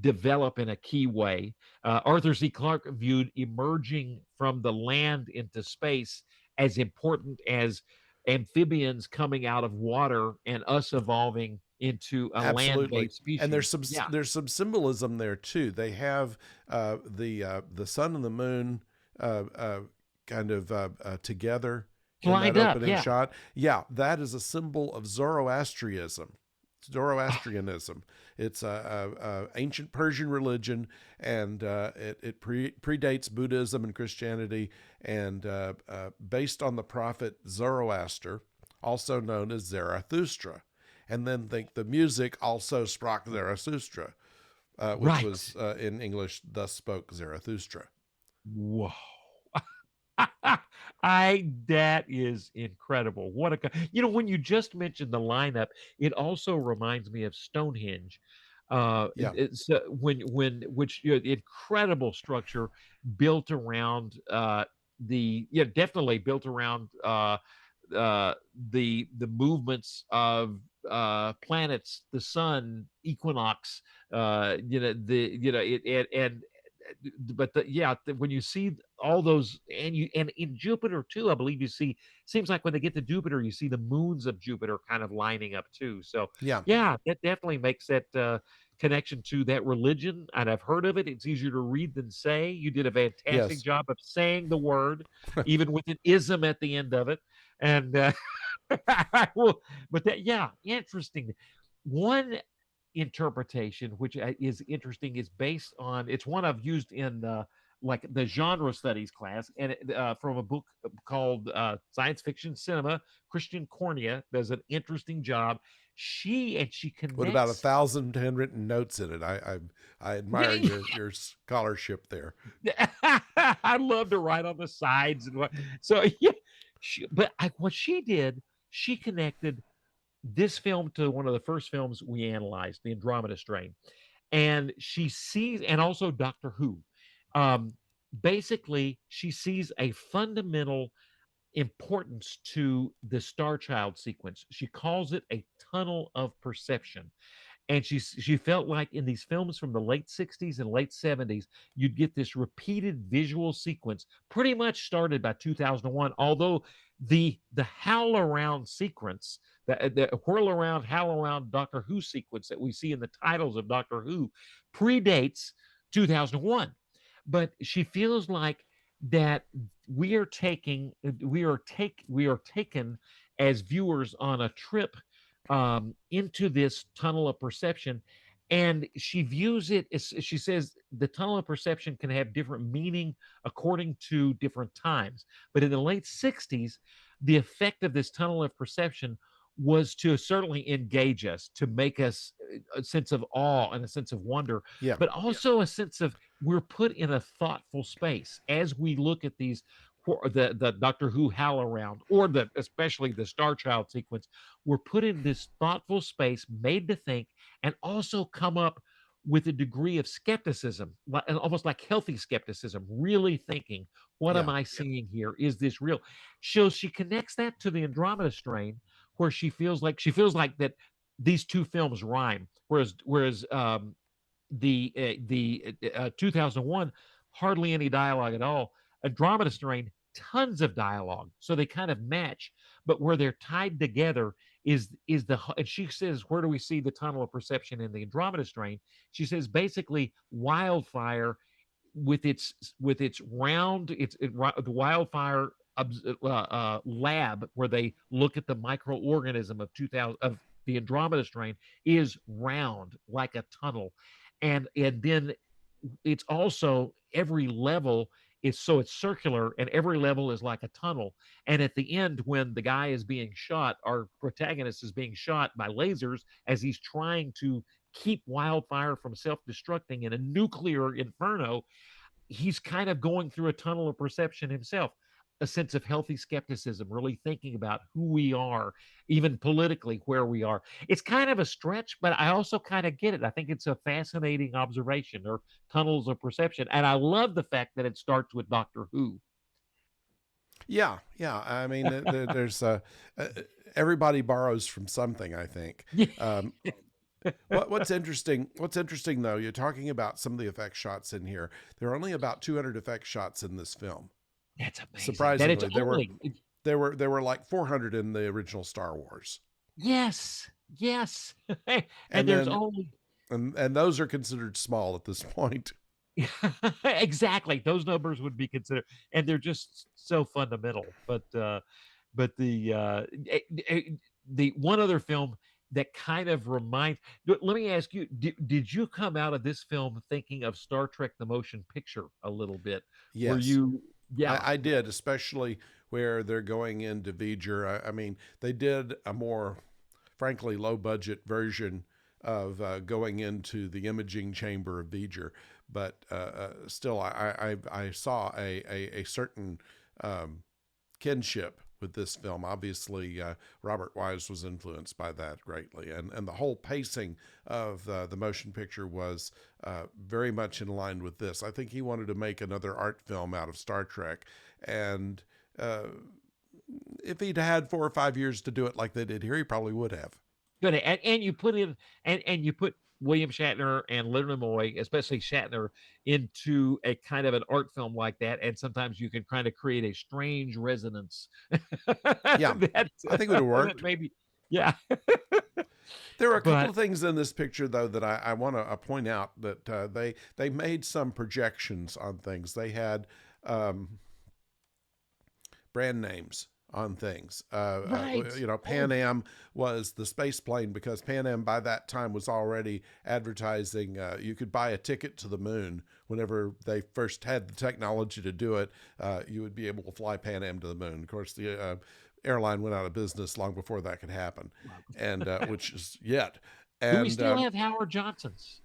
develop in a key way. Arthur C. Clarke viewed emerging from the land into space as important as amphibians coming out of water and us evolving into a Absolutely. land-based And species. Yeah, there's some symbolism there too. They have the sun and the moon kind of together in that lined up. opening Yeah, shot. Yeah, that is a symbol of Zoroastrianism. Zoroastrianism. It's a ancient Persian religion, and it predates Buddhism and Christianity, and based on the prophet Zoroaster, also known as Zarathustra. And then think the music also sprach Zarathustra, which Right. was in English, thus spoke Zarathustra. Whoa. I that is incredible. What a when you just mentioned the lineup, it also reminds me of Stonehenge. Yeah. It's when which incredible structure built around definitely built around uh the movements of planets, the sun, equinox, the it and but when you see all those, and in Jupiter too, I believe you see, seems like when they get to Jupiter, you see the moons of Jupiter kind of lining up too. So Yeah. yeah, that definitely makes that connection to that religion, and I've heard of it. It's easier to read than say. You did a fantastic Yes. job of saying the word, even with an ism at the end of it. And I will, but yeah, interesting. One interpretation, which is interesting, is based on, it's one I've used in like the genre studies class, and from a book called Science Fiction Cinema. Christian Cornea does an interesting job. She With about connects. 1,000 handwritten notes in it. I admire Yeah, your scholarship there. I love to write on the sides and what. So yeah, what she did, she connected this film to one of the first films we analyzed, The Andromeda Strain, and she sees, and also Doctor Who. Um, Basically, she sees a fundamental importance to the Star Child sequence. She calls it a tunnel of perception, and she felt like in these films from the late 60s and late 70s, you'd get this repeated visual sequence pretty much started by 2001, although the howl around sequence, the whirl around, howl around Doctor Who sequence that we see in the titles of Doctor Who predates 2001. But she feels like that we are taken as viewers on a trip into this tunnel of perception. And she views it as, she says, the tunnel of perception can have different meaning according to different times. But in the late 60s, the effect of this tunnel of perception was to certainly engage us, to make us a sense of awe and a sense of wonder, Yeah. but also a sense of we're put in a thoughtful space as we look at these, the Doctor Who howl around, or the especially the Star Child sequence. We're put in this thoughtful space, made to think, and also come up with a degree of skepticism, and almost like healthy skepticism, really thinking, what am Yeah. I seeing here? Is this real? So she connects that to the Andromeda Strain, where she feels like that these two films rhyme, whereas the 2001, hardly any dialogue at all. Andromeda Strain, tons of dialogue, so they kind of match. But where they're tied together is the, and she says, where do we see the tunnel of perception in the Andromeda Strain? She says basically wildfire with its round, the wildfire lab where they look at the microorganism of 2000 of the Andromeda Strain is round like a tunnel, and then it's also every level is, so it's circular, and every level is like a tunnel. And at the end, when the guy is being shot, our protagonist is being shot by lasers as he's trying to keep wildfire from self-destructing in a nuclear inferno. He's kind of going through a tunnel of perception himself, a sense of healthy skepticism, really thinking about who we are, even politically, where we are. It's kind of a stretch, but I also kind of get it. I think it's a fascinating observation, or tunnels of perception. And I love the fact that it starts with Doctor Who. Yeah. Yeah. I mean, there's uh, everybody borrows from something, I think. Yeah, Um, what's interesting? What's interesting though, you're talking about some of the effect shots in here. There are only about 200 effect shots in this film. that's amazing. That it's Surprisingly, only, there were like 400 in the original Star Wars, yes, yes. And and there's then only, and those are considered small at this point. exactly, those numbers would be considered, and they're just so fundamental. But the eh, eh, the one other film that kind of reminds. Let me ask you: did you come out of this film thinking of Star Trek: The Motion Picture a little bit? Were Yes, you? Yeah, I did, especially where they're going into V'ger. I mean, they did a more, frankly, low budget version of going into the imaging chamber of V'ger, but still, I saw a certain um, kinship with this film. Obviously, Robert Wise was influenced by that greatly, and the whole pacing of the motion picture was very much in line with this. I think he wanted to make another art film out of Star Trek, and uh, if he'd had 4 or 5 years to do it like they did here, he probably would have. good. And you put in and you put William Shatner and Leonard Nimoy, especially Shatner, into a kind of an art film like that, and sometimes you can kind of create a strange resonance Yeah, that I think it would have that worked. maybe, yeah. There are a couple But of things in this picture, though, that I want to point out that they made some projections on things. They had um, brand names on things. right, Pan oh, Am was the space plane because Pan Am by that time was already advertising. You could buy a ticket to the moon whenever they first had the technology to do it. You would be able to fly Pan Am to the moon. Of course, the airline went out of business long before that could happen, and which is yet. do we And still have Howard Johnson's?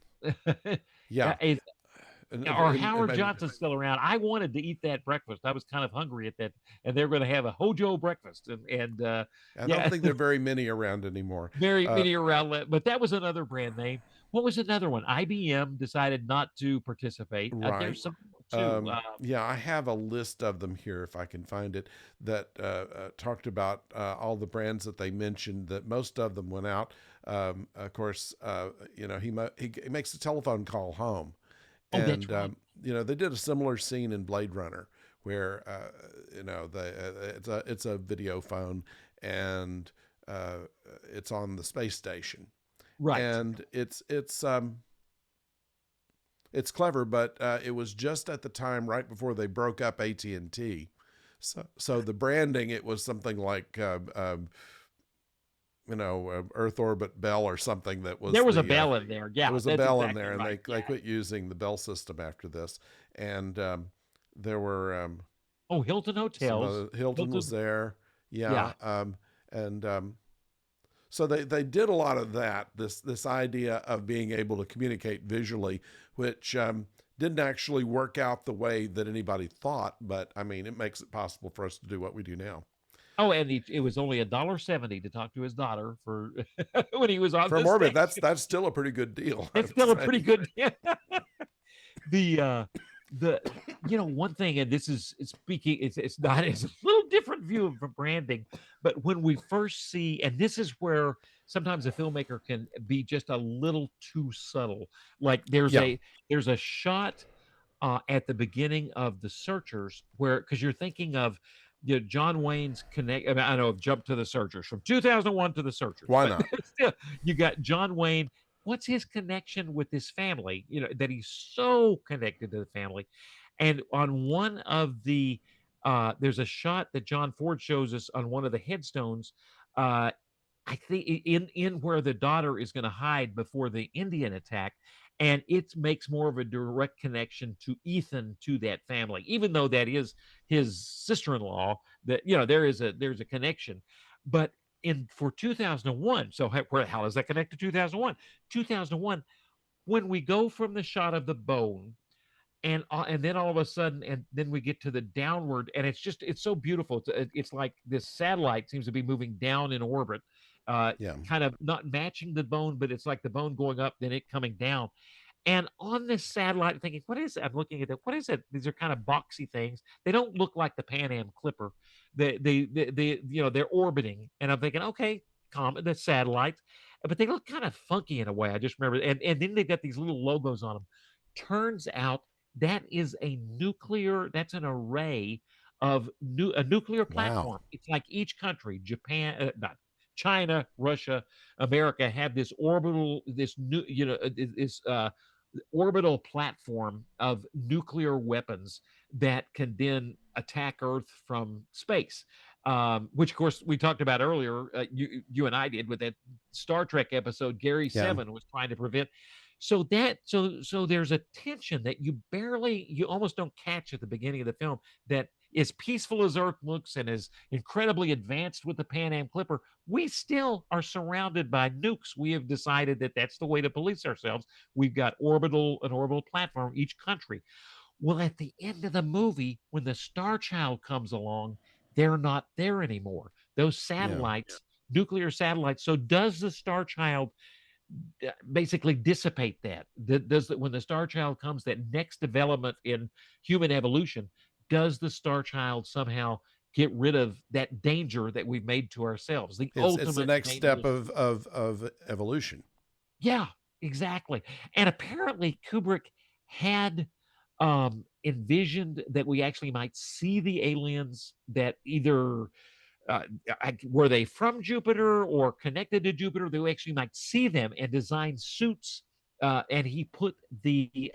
yeah, Is or Howard maybe, Johnson's still around? I wanted to eat that breakfast. I was kind of hungry at that, and they're going to have a Hojo breakfast, and I don't yeah, think there are very many around anymore. very Uh, many around. But that was another brand name. What was another one? IBM decided not to participate. right. There's some too. Yeah, I have a list of them here if I can find it that talked about all the brands that they mentioned. That most of them went out. Of course, he makes a telephone call home, Oh, that's and right. they did a similar scene in Blade Runner where it's a video phone and it's on the space station, Right. and it's clever, but it was just at the time right before they broke up AT&T. So the branding, it was something like Earth Orbit Bell or something. That was There was a the bell in there. there Yeah, was a that's Bell in exactly there, and right. they quit using the Bell system after this. And there were Oh, Hilton some Hotels. other, Hilton was Hilton. there, yeah, Yeah. and so they did a lot of that. This idea of being able to communicate visually, which didn't actually work out the way that anybody thought, but I mean, it makes it possible for us to do what we do now. Oh, and it was only $1.70 to talk to his daughter for when he was on From the orbit, stage. that's still a pretty good deal, I It's would still a say. pretty good. the the one thing, and this is speaking, it's not, it's a little different view of branding, but when we first see, and this is where sometimes a filmmaker can be just a little too subtle. Like Yeah, there's a shot at the beginning of The Searchers, where because you're thinking of John Wayne's connect. I mean, I know I've jumped to The Searchers from 2001 to The Searchers, why but not? still, you got John Wayne. What's his connection with his family? That he's so connected to the family. And on one of there's a shot that John Ford shows us on one of the headstones. Uh, I think in where the daughter is going to hide before the Indian attack, and it makes more of a direct connection to Ethan, to that family, even though that is his sister-in-law. That there's a connection, but in for 2001. So how does that connect to 2001? 2001, when we go from the shot of the bone and then all of a sudden, and then we get to the downward, and it's so beautiful. It's like this satellite seems to be moving down in orbit, uh Yeah, kind of not matching the bone, but it's like the bone going up, then it coming down. And on this satellite, I'm thinking, what is it? I'm looking at it. What is it? These are kind of boxy things. They don't look like the Pan Am Clipper. They're orbiting, and I'm thinking, okay, comet, the satellites, but they look kind of funky in a way. I just remember, and then they've got these little logos on them. Turns out that is that's an array of a nuclear wow, platform. It's like each country, Japan, not China, Russia, America, have this orbital, this new, this orbital platform of nuclear weapons that can then attack Earth from space. Which, of course, we talked about earlier. You and I did with that Star Trek episode Gary Yeah. 7 was trying to prevent. So there's a tension that you almost don't catch at the beginning of the film, that as peaceful as Earth looks and as incredibly advanced with the Pan Am Clipper, we still are surrounded by nukes. We have decided that that's the way to police ourselves. We've got an orbital platform, each country. Well, at the end of the movie, when the Star Child comes along, they're not there anymore. Those Yeah. satellites, nuclear satellites. So does the Star Child basically dissipate that? Does that, when the Star Child comes, that next development in human evolution, does the Star Child somehow get rid of that danger that we've made to ourselves? The It's the ultimate next danger. step of evolution. Yeah, exactly. And apparently Kubrick had envisioned that we actually might see the aliens, that either uh, were they from Jupiter or connected to Jupiter, they actually might see them and design suits. And he put the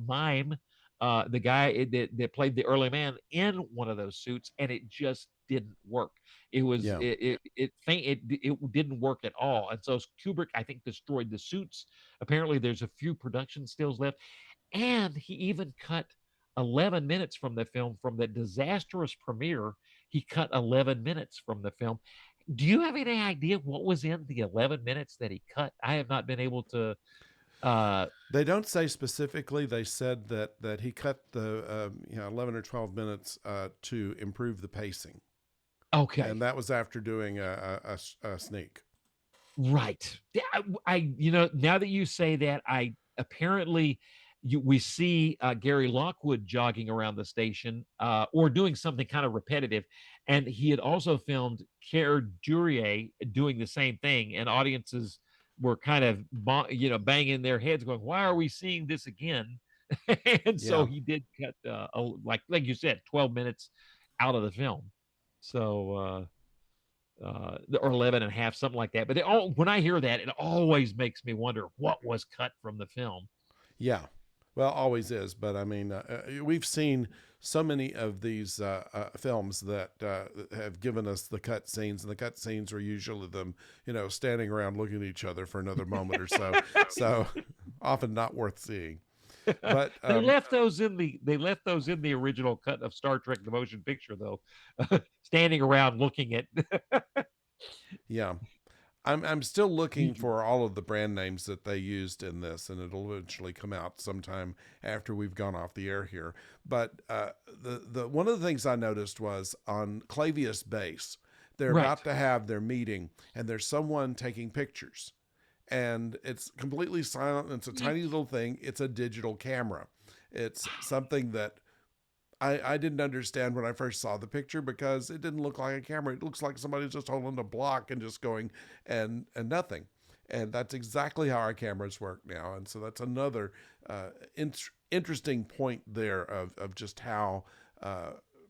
mime, the guy that played the early man, in one of those suits, and it just didn't work. It was Yeah. it didn't work at all. And so Kubrick, I think, destroyed the suits. Apparently, there's a few production stills left, and he even cut 11 minutes from the film from the disastrous premiere. He cut 11 minutes from the film. Do you have any idea what was in the 11 minutes that he cut? I have not been able to. Uh, They don't say specifically. They said that he cut the 11 or 12 minutes to improve the pacing, and okay, that was after doing a sneak. right. Yeah, now that you say that, I apparently we see Gary Lockwood jogging around the station, or doing something kind of repetitive, and he had also filmed Care Durie doing the same thing, and audiences were kind of banging their heads, going, "Why are we seeing this again?" And so Yeah. he did cut, like you said, 12 minutes out of the film. So. Or 11 and a half, something like that. But when I hear that, it always makes me wonder what was cut from the film. Yeah. Well, always is, but I mean, we've seen so many of these films that have given us the cut scenes, and the cut scenes are usually them, standing around looking at each other for another moment or so. So often not worth seeing. But They left those in the original cut of Star Trek: The Motion Picture, though, standing around looking at. yeah, I'm still looking for all of the brand names that they used in this, and it'll eventually come out sometime after we've gone off the air here. But the one of the things I noticed was on Clavius Base, they're Right. about to have their meeting, and there's someone taking pictures, and it's completely silent. And it's a tiny little thing. It's a digital camera. It's something that I didn't understand when I first saw the picture, because it didn't look like a camera. It looks like somebody's just holding a block and just going and nothing. And that's exactly how our cameras work now. And so that's another interesting point there of just how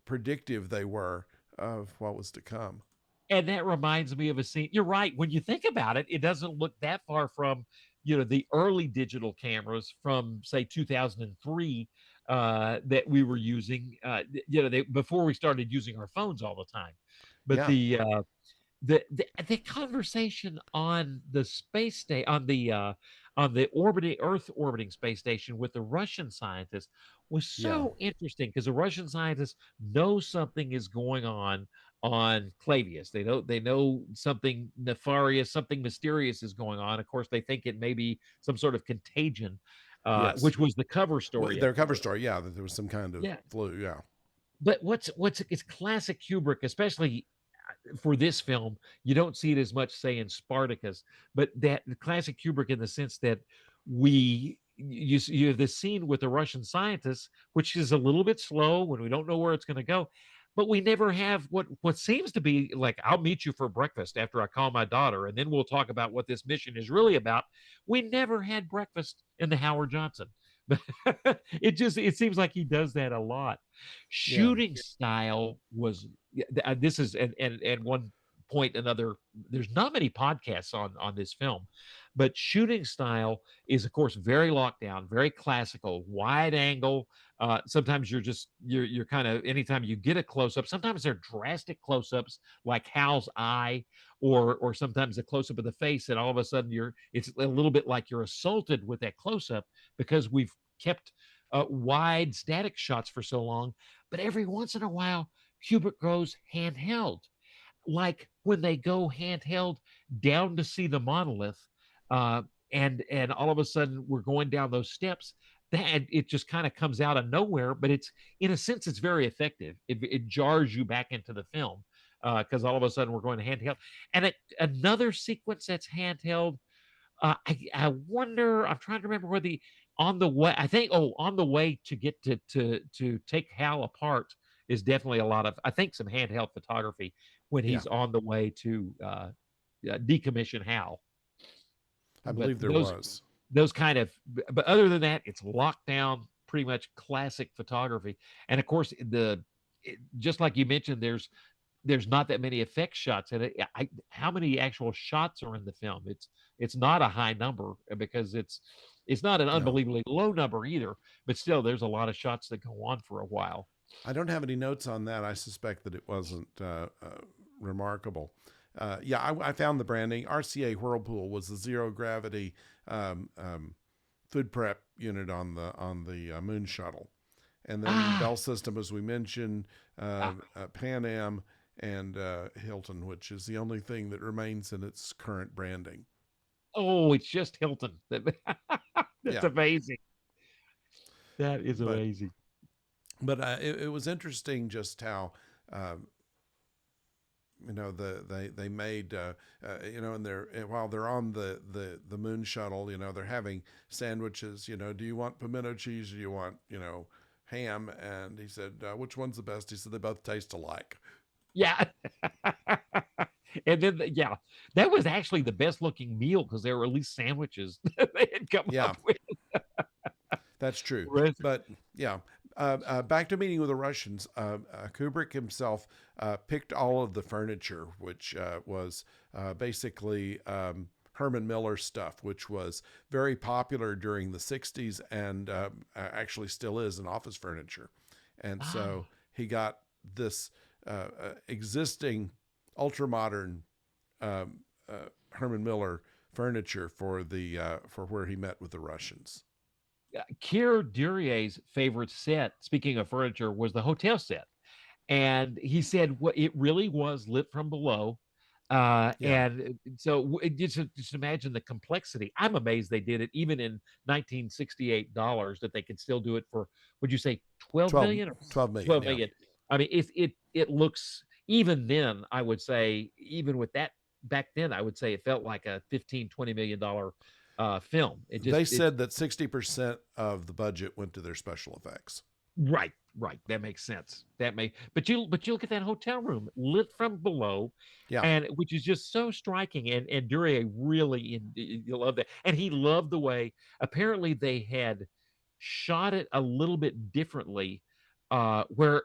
predictive they were of what was to come. And that reminds me of a scene. You're right. When you think about it, it doesn't look that far from, the early digital cameras from, say, 2003, that we were using, before we started using our phones all the time. But Yeah, the conversation on the space station, on the orbiting Earth orbiting space station with the Russian scientists, was yeah, so interesting, because the Russian scientists know something is going on Clavius. They know something nefarious, something mysterious is going on. Of course, they think it may be some sort of contagion, yes. which was the cover story at Their cover first. story, yeah, that there was some kind of Yeah. flu. Yeah, But what's it's classic Kubrick, especially for this film. You don't see it as much, say, in Spartacus, but that the classic Kubrick, in the sense that you have this scene with the Russian scientists, which is a little bit slow when we don't know where it's going to go, but we never have what seems to be like, I'll meet you for breakfast after I call my daughter, and then we'll talk about what this mission is really about. We never had breakfast in the Howard Johnson. But it seems like he does that a lot. yeah, Shooting style was, this is, and one point another, there's not many podcasts on this film, but shooting style is of course very locked down, very classical, wide angle. Sometimes you're kind of, anytime you get a close up, sometimes they're drastic close ups like Hal's eye, or sometimes a close up of the face, and all of a sudden it's a little bit like you're assaulted with that close up because we've kept wide static shots for so long. But every once in a while, Kubrick goes handheld, like when they go handheld down to see the monolith, uh, and all of a sudden we're going down those steps. That it just kind of comes out of nowhere, but it's, in a sense, it's very effective. It jars you back into the film because all of a sudden we're going to handheld, and another sequence that's handheld. I wonder. I'm trying to remember where the on the way. I think, on the way to get to take Hal apart is definitely a lot of, I think, some handheld photography when Yeah, he's on the way to decommission Hal. I But believe there was. those kind of, but other than that, it's locked down, pretty much classic photography. And of course, just like you mentioned, there's not that many effect shots in it. How many actual shots are in the film? It's not a high number because it's not an No, unbelievably low number either. But still, there's a lot of shots that go on for a while. I don't have any notes on that. I suspect that it wasn't remarkable. Yeah, I found the branding. RCA Whirlpool was the zero gravity food prep unit on the moon shuttle, and then Ah, Bell System, as we mentioned, ah Pan Am, and Hilton, which is the only thing that remains in its current branding. oh, it's just Hilton. That's Yeah, amazing. That is but amazing. it was interesting just how they made and they're while they're on the moon shuttle, they're having sandwiches. Do you want pimento cheese or you want ham? And he said, which one's the best? He said they both taste alike. Yeah. And then, yeah, that was actually the best looking meal because they were at least sandwiches that they had come Yeah, up with. that's true. Res- But yeah, back to Meeting with the Russians. Kubrick himself picked all of the furniture, which was basically Herman Miller stuff, which was very popular during the 60s and actually still is in office furniture. And so Oh, he got this existing ultra modern um, Herman Miller furniture for where he met with the Russians. Keir Durier's favorite set, speaking of furniture, was the hotel set. And he said what it really was lit from below. Yeah, And so just imagine the complexity. I'm amazed they did it even in 1968 dollars, that they could still do it for, would you say 12 12, million or 12 million. 12 Yeah. million? I mean, it looks, even then, I would say, even with that back then, I would say it felt like a 15-20 million dollar film. They said that 60% of the budget went to their special effects. Right, right. That makes sense. But you look at that hotel room lit from below, Yeah. and which is just so striking. And Duryea really, you love that, and he loved the way, apparently they had shot it a little bit differently, where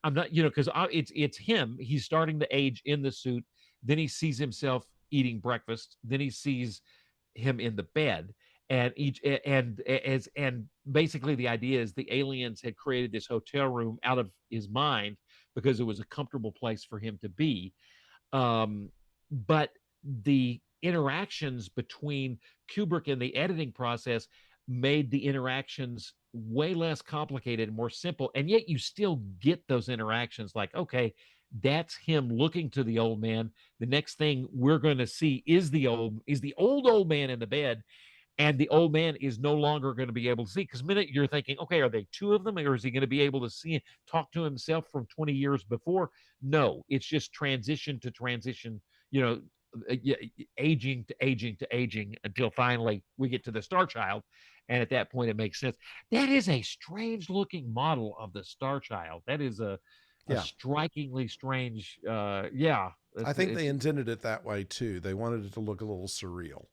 I'm not, because it's him. He's starting to age in the suit. Then he sees himself eating breakfast. Then he sees him in the bed, and each and as and basically the idea is the aliens had created this hotel room out of his mind because it was a comfortable place for him to be. But the interactions between Kubrick and the editing process made the interactions way less complicated and more simple, and yet you still get those interactions, like, okay, that's him looking to the old man. The next thing we're going to see is the old man in the bed, and the old man is no longer going to be able to see, because minute you're thinking, okay, are they two of them, or is he going to be able to see, talk to himself from 20 years before? No, it's just transition to transition, you know aging to aging to aging, until finally we get to the Star Child, and at that point it makes sense. That is a strange looking model of the Star Child. That is a Yeah. strikingly strange, yeah, I think they it's intended it that way too. They wanted it to look a little surreal.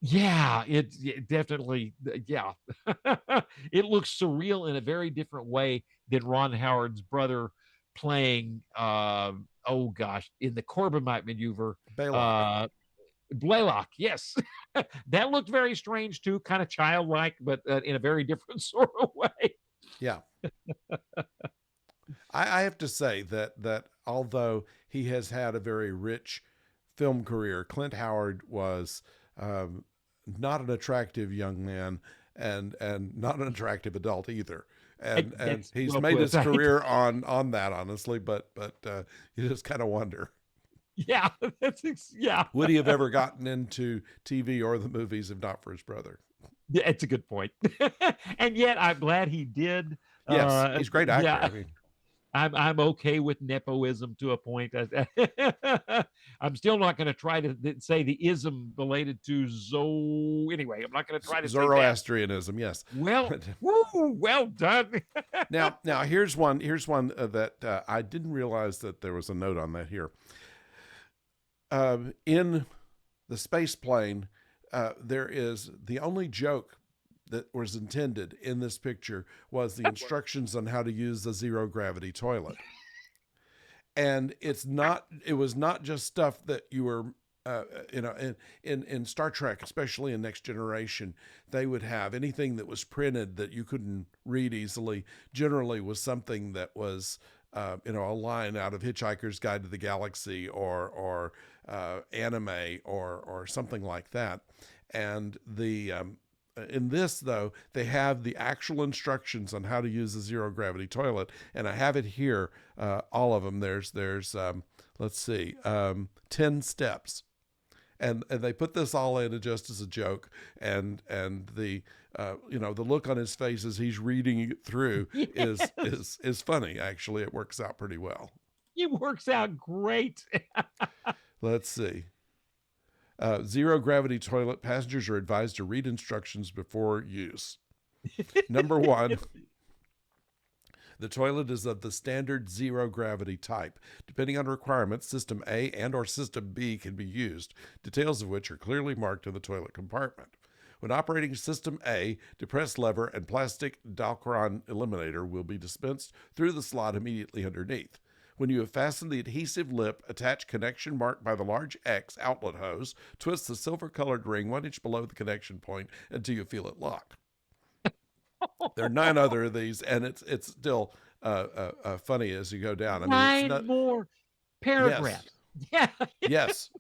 Yeah, it definitely, yeah. It looks surreal in a very different way than Ron Howard's brother playing. oh gosh, in the Corbomite maneuver, Baylock. uh, Blaylock, yes. That looked very strange too, kind of childlike, but in a very different sort of way. Yeah. I have to say that although he has had a very rich film career, Clint Howard was um, not an attractive young man and not an attractive adult either. And That's he's well made put. his career on that, honestly, but you just kind of wonder, Yeah, yeah. would he have ever gotten into TV or the movies if not for his brother? Yeah, it's a good point. And yet I'm glad he did. Yes, he's a great actor. Yeah, I mean, I'm okay with nepoism to a point. I'm still not going to try to say the ism related to Anyway, I'm not going to try to say that. Zoroastrianism, yes. Well, woo, well done. Now here's one that I didn't realize that there was a note on that here. In the space plane, there is the only joke that was intended in this picture was the instructions on how to use the zero gravity toilet. And it was not just stuff that you were in Star Trek, especially in Next Generation, they would have anything that was printed that you couldn't read easily generally was something that was a line out of Hitchhiker's Guide to the Galaxy or anime or something like that. And the in this, though, they have the actual instructions on how to use the zero gravity toilet, and I have it here, all of them. There's let's see, 10 steps, and they put this all in just as a joke, and the the look on his face as he's reading it through Yes, is funny. Actually, it works out pretty well. it works out great. Let's see. Zero gravity toilet. Passengers are advised to read instructions before use. Number one, the toilet is of the standard zero gravity type. Depending on requirements, System A and or System B can be used, details of which are clearly marked in the toilet compartment. When operating System A, depressed lever and plastic Dalcaron eliminator will be dispensed through the slot immediately underneath. When you have fastened the adhesive lip, attach connection marked by the large X outlet hose, twist the silver-colored ring 1 inch below the connection point until you feel it lock. There are 9 other of these, and it's still funny as you go down. I mean, it's 9 not. more Yes, paragraphs. Yeah. yes.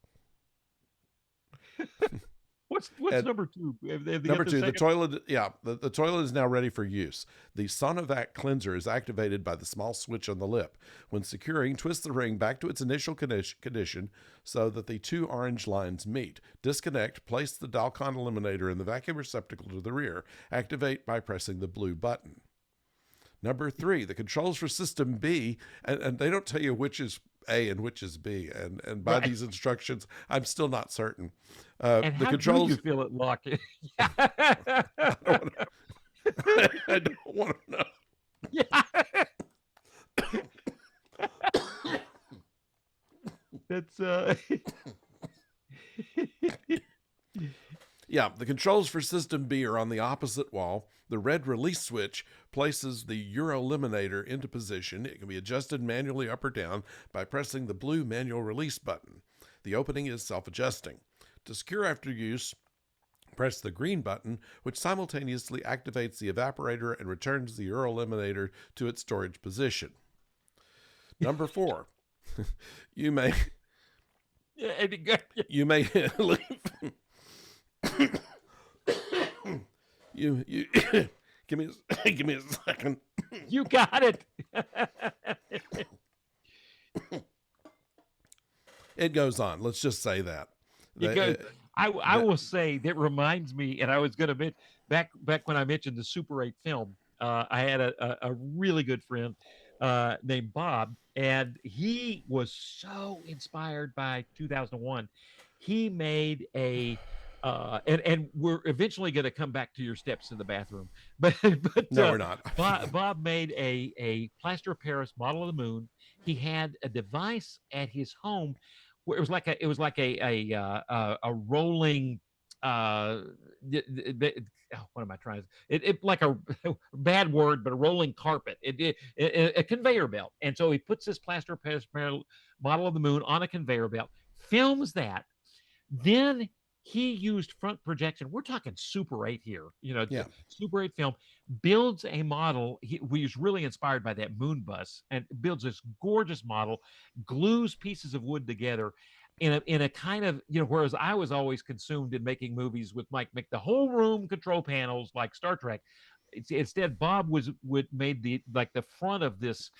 What's And number 2? Have they number got the 2, the second? toilet. Yeah, the toilet is now ready for use. The Sonovac cleanser is activated by the small switch on the lip. When securing, twist the ring back to its initial condition so that the 2 orange lines meet. Disconnect, place the Dalcon eliminator in the vacuum receptacle to the rear. Activate by pressing the blue button. Number 3, the controls for System B, and they don't tell you which is A and which is B. And by Right. these instructions, I'm still not certain. And The how do you controls, feel it locking? I don't want to know. Yeah. That's Yeah, the controls for System B are on the opposite wall. The red release switch places the Euro eliminator into position. It can be adjusted manually up or down by pressing the blue manual release button. The opening is self-adjusting. To secure after use, press the green button, which simultaneously activates the evaporator and returns the Euro eliminator to its storage position. Number 4, you may yeah, and it- you may leave you give me a second. you got it. It goes on. Let's just say that. Because I that- will say that reminds me, and I was going to mention back when I mentioned the Super 8 film, I had a really good friend named Bob, and he was so inspired by 2001. He made and we're eventually going to come back to your steps in the bathroom, but No, we're not. Bob made a plaster of Paris model of the moon. He had a device at his home where it was like a rolling uh, what am I trying to? It like a bad word, but a rolling carpet. A conveyor belt, and so he puts this plaster model of the moon on a conveyor belt, films that, then he used front projection. We're talking Super 8 here, Yeah. Super 8 film, builds a model. He was really inspired by that moon bus and builds this gorgeous model, glues pieces of wood together in a kind of, whereas I was always consumed in making movies with Mike, make the whole room control panels like Star Trek. Instead, Bob would made the front of this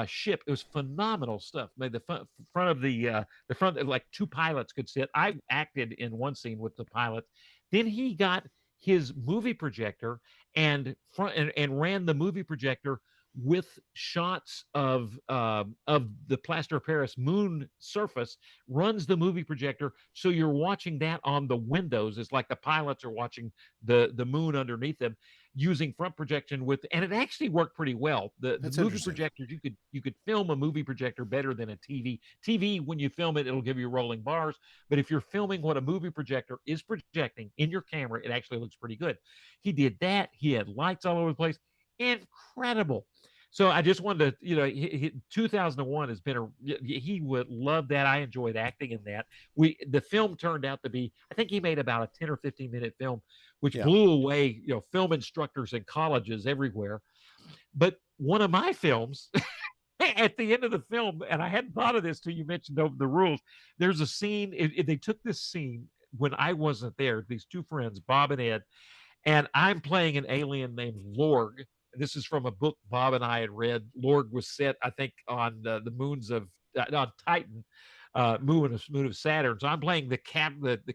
ship. It was phenomenal stuff. Made front of the front, like two pilots could sit. I acted in one scene with the pilot. Then he got his movie projector and ran the movie projector with shots of the plaster of Paris moon surface. Runs the movie projector, so you're watching that on the windows. It's like the pilots are watching the moon underneath them, using front projection and it actually worked pretty well. The That's movie interesting. projectors, you could film a movie projector better than a TV. When you film it, it'll give you rolling bars, but if you're filming what a movie projector is projecting in your camera, it actually looks pretty good. He did that. He had lights all over the place. Incredible. So I just wanted to, 2001 has been he would love that. I enjoyed acting in that. The film turned out to be, I think he made about a 10 or 15-minute film, which Yeah. blew away, film instructors in colleges everywhere. But one of my films, at the end of the film, and I hadn't thought of this till you mentioned over the rules, there's a scene, they took this scene when I wasn't there, these two friends, Bob and Ed, and I'm playing an alien named Lorg. This is from a book Bob and I had read. Lorg was set, I think, on the moons of on Titan, moon of Saturn. So I'm playing the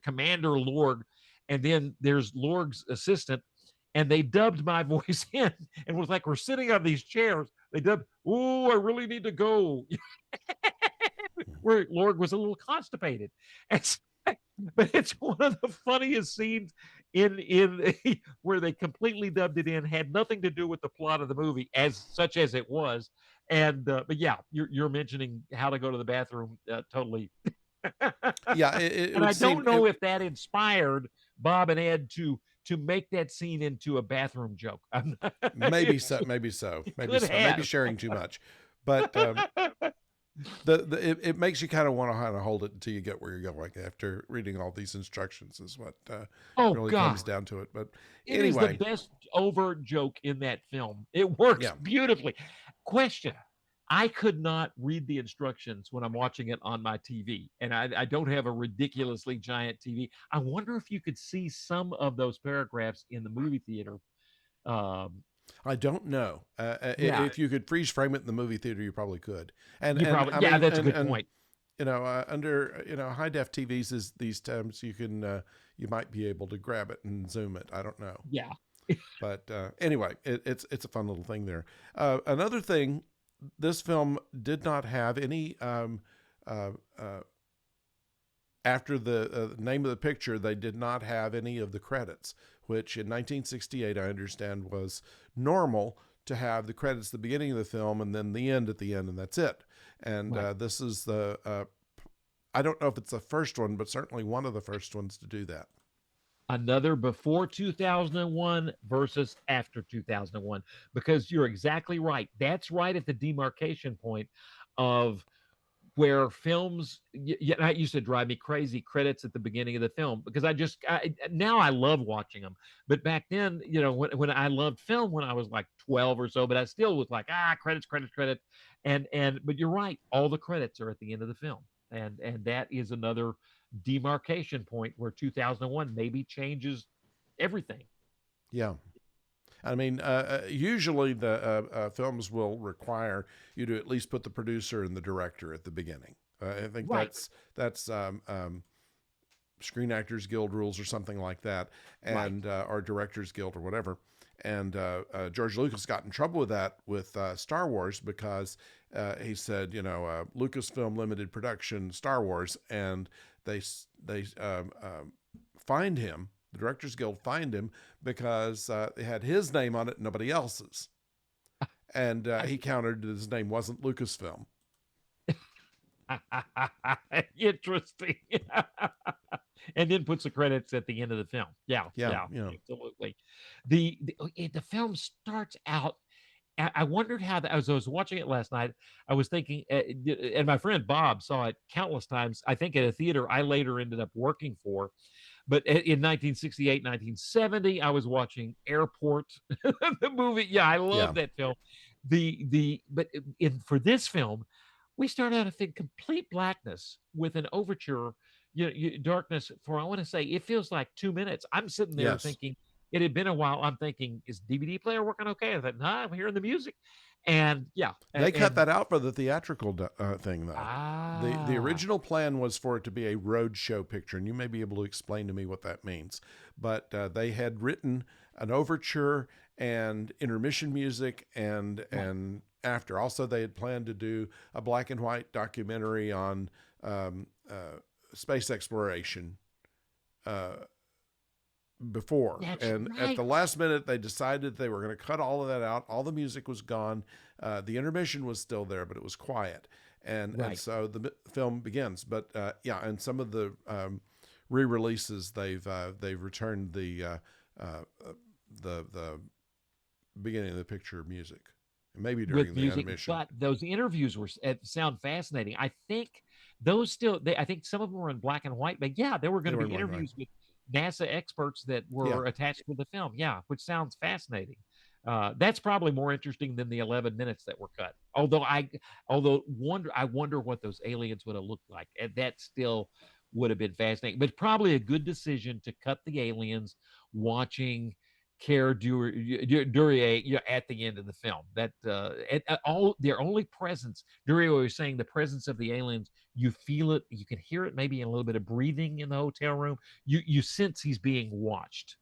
commander Lorg, and then there's Lorg's assistant, and they dubbed my voice in, and was like, we're sitting on these chairs. They dubbed, "Oh, I really need to go," where Lorg was a little constipated, and so, but it's one of the funniest scenes in where they completely dubbed it in, had nothing to do with the plot of the movie as such as it was. And but yeah, you're mentioning how to go to the bathroom, totally. Yeah. It And would I seem don't know if that inspired Bob and Ed to make that scene into a bathroom joke. maybe so. Maybe so. It Maybe could so. Maybe have. sharing too much, but it makes you kind of want to hold it until you get where you're going after reading all these instructions is what Oh really God, comes down to it. But it is the anyway, best overt joke in that film. It works yeah. beautifully. Question: I could not read the instructions when I'm watching it on my TV, and I don't have a ridiculously giant TV. I wonder if you could see some of those paragraphs in the movie theater. Um, I don't know. yeah, If you could freeze frame it in the movie theater, you probably could. And I yeah, mean, that's a good point. under high def TVs is these times you can you might be able to grab it and zoom it. I don't know, Yeah. but anyway, it's a fun little thing there. Another thing, this film did not have any uh, uh, after the name of the picture, they did not have any of the credits, which in 1968, I understand, was normal to have the credits at the beginning of the film and then the end at the end, and that's it. And Right. this is I don't know if it's the first one, but certainly one of the first ones to do that. Another before 2001 versus after 2001, because you're exactly right. That's right at the demarcation point of where films, that used to drive me crazy, credits at the beginning of the film, because now I love watching them. But back then, when I loved film when I was like 12 or so, but I still was like, credits, credits, credits. But you're right, all the credits are at the end of the film. And that is another demarcation point where 2001 maybe changes everything. Yeah. I mean, usually the films will require you to at least put the producer and the director at the beginning. I think Right, that's Screen Actors Guild rules or something like that, right. and or Directors Guild or whatever. And George Lucas got in trouble with that with Star Wars because he said, Lucasfilm Limited Production Star Wars, and they fined him. The Directors Guild fined him because it had his name on it, nobody else's, and he countered that his name wasn't Lucasfilm. Interesting. and then puts the credits at the end of the film. Yeah, Yeah, yeah, you know, absolutely. The film starts out. I wondered how that, as I was watching it last night, I was thinking, and my friend Bob saw it countless times. I think at a theater I later ended up working for, but in 1968, 1970, I was watching Airport, the movie. Yeah, I love yeah, that film. But in for this film, we start out in complete blackness with an overture, darkness for I want to say it feels like 2 minutes. I'm sitting there yes. thinking it had been a while. I'm thinking, is DVD player working okay? I thought, nah, I'm hearing the music, and yeah, They cut and that out for the theatrical thing, though. The ah, original plan was for it to be a road show picture, and you may be able to explain to me what that means. But they had written an overture and intermission music, right, and after also they had planned to do a black and white documentary on space exploration uh, before. that's And at the right, last minute, they decided they were going to cut all of that out. All the music was gone. The intermission was still there, but it was quiet. And right. so the film begins. But yeah, and some of the re-releases, they've returned uh, the beginning of the picture music, maybe With during the music, animation. but those interviews were sound fascinating. I think those still, I think some of them were in black and white, but yeah, there were going They to were in be black and white. interviews with NASA experts that Yeah. were attached to the film. Yeah, which sounds fascinating. That's probably more interesting than the 11 minutes that were cut. I wonder what those aliens would have looked like, and that still would have been fascinating. But probably a good decision to cut the aliens watching Duryea, at the end of the film. That all their only presence, Duryea was saying, the presence of the aliens, you feel it, you can hear it, maybe in a little bit of breathing in the hotel room. You sense he's being watched,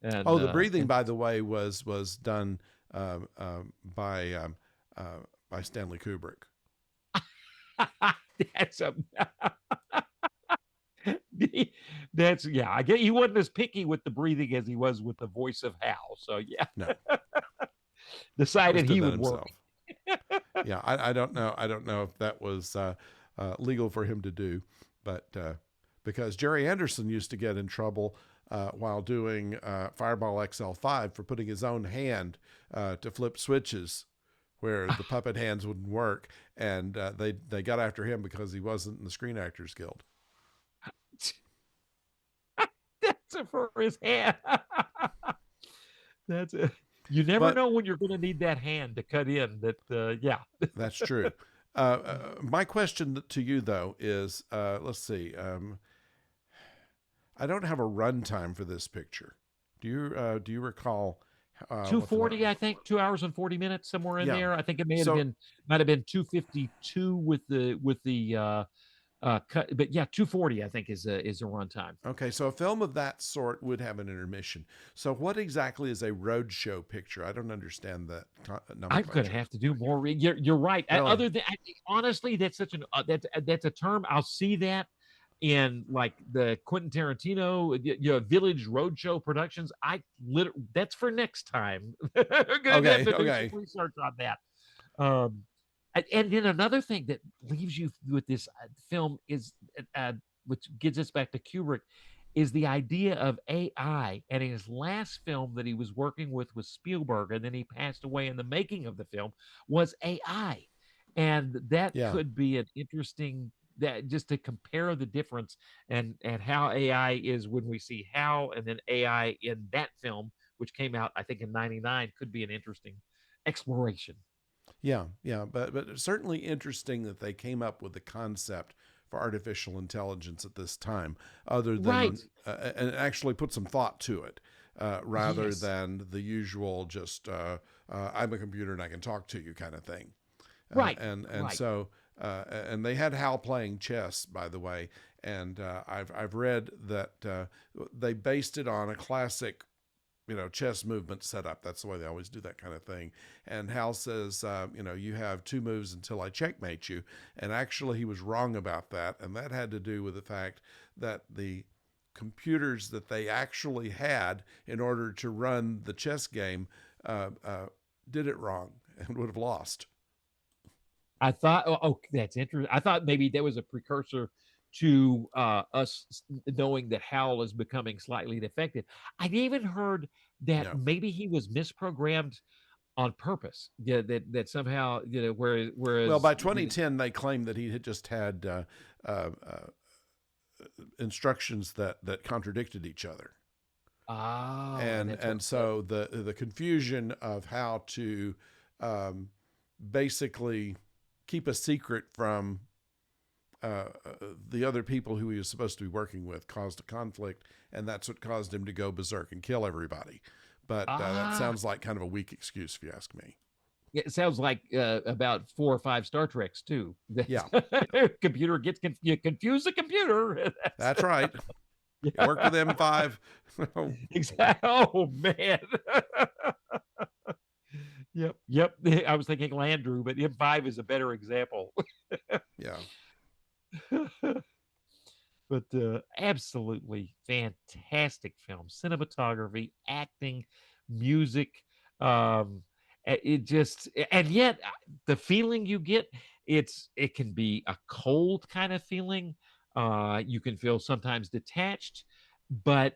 Oh, and the breathing, by the way, was done by by Stanley Kubrick. that's a that's yeah. I get he wasn't as picky with the breathing as he was with the voice of Hal. So yeah, No, decided just did he that would work. himself. Yeah, I don't know. I don't know if that was legal for him to do, but because Jerry Anderson used to get in trouble while doing Fireball XL5 for putting his own hand to flip switches where the puppet hands wouldn't work, and they got after him because he wasn't in the Screen Actors Guild. That's a for his hand. That's it. You never But know when you're going to need that hand to cut in. That yeah. that's true. My question to you though is, let's see. I don't have a runtime for this picture. Do you recall what the 240, I think, 2 hours and 40 minutes, somewhere in Yeah. there. I think it So might have been 252 with the cut, but yeah, 240 I think is a runtime. okay, so a film of that sort would have an intermission. So what exactly is a roadshow picture? I don't understand that I'm going to nomenclature. have to do more. You're right. Really? Other than honestly, that's such an that's a term. I'll see that in like the Quentin Tarantino, Village Roadshow Productions. That's for next time. I'm going to have Okay, to do some okay. research on that. Um, and then another thing that leaves you with this film is, which gets us back to Kubrick, is the idea of AI. And in his last film that he was working with Spielberg, and then he passed away in the making of the film, was AI. And that Yeah. could be an interesting, that just to compare the difference, and how AI is when we see Hal, and then AI in that film, which came out I think in '99, could be an interesting exploration. Yeah, yeah, but it's certainly interesting that they came up with the concept for artificial intelligence at this time, other Right. than and actually put some thought to it, rather Yes. than the usual just I'm a computer and I can talk to you kind of thing. Right. And Right. so and they had Hal playing chess, by the way, and I've read that they based it on a classic chess movement setup. That's the way they always do that kind of thing. And Hal says, you have two moves until I checkmate you. And actually, he was wrong about that. And that had to do with the fact that the computers that they actually had in order to run the chess game did it wrong and would have lost. I thought, oh, that's interesting. I thought maybe that was a precursor to us knowing that Hal is becoming slightly defective. I'd even heard that Yeah. maybe he was misprogrammed on purpose. Yeah, that somehow, Well, whereas by 2010, they claimed that he had just had instructions that contradicted each other. oh, and that's what and so the confusion of how to um, basically keep a secret from the other people who he was supposed to be working with caused a conflict, and that's what caused him to go berserk and kill everybody. But that ah sounds like kind of a weak excuse, if you ask me. it sounds like about 4 or 5 Star Treks too. Yeah, Computer gets you confuse the computer. that's right. It worked with Yeah, M5. exactly. Oh man. Yep, yep. I was thinking Landrew, but M5 is a better example. Yeah, But absolutely fantastic film, cinematography, acting, music. It just, and yet the feeling you get, it can be a cold kind of feeling. You can feel sometimes detached, but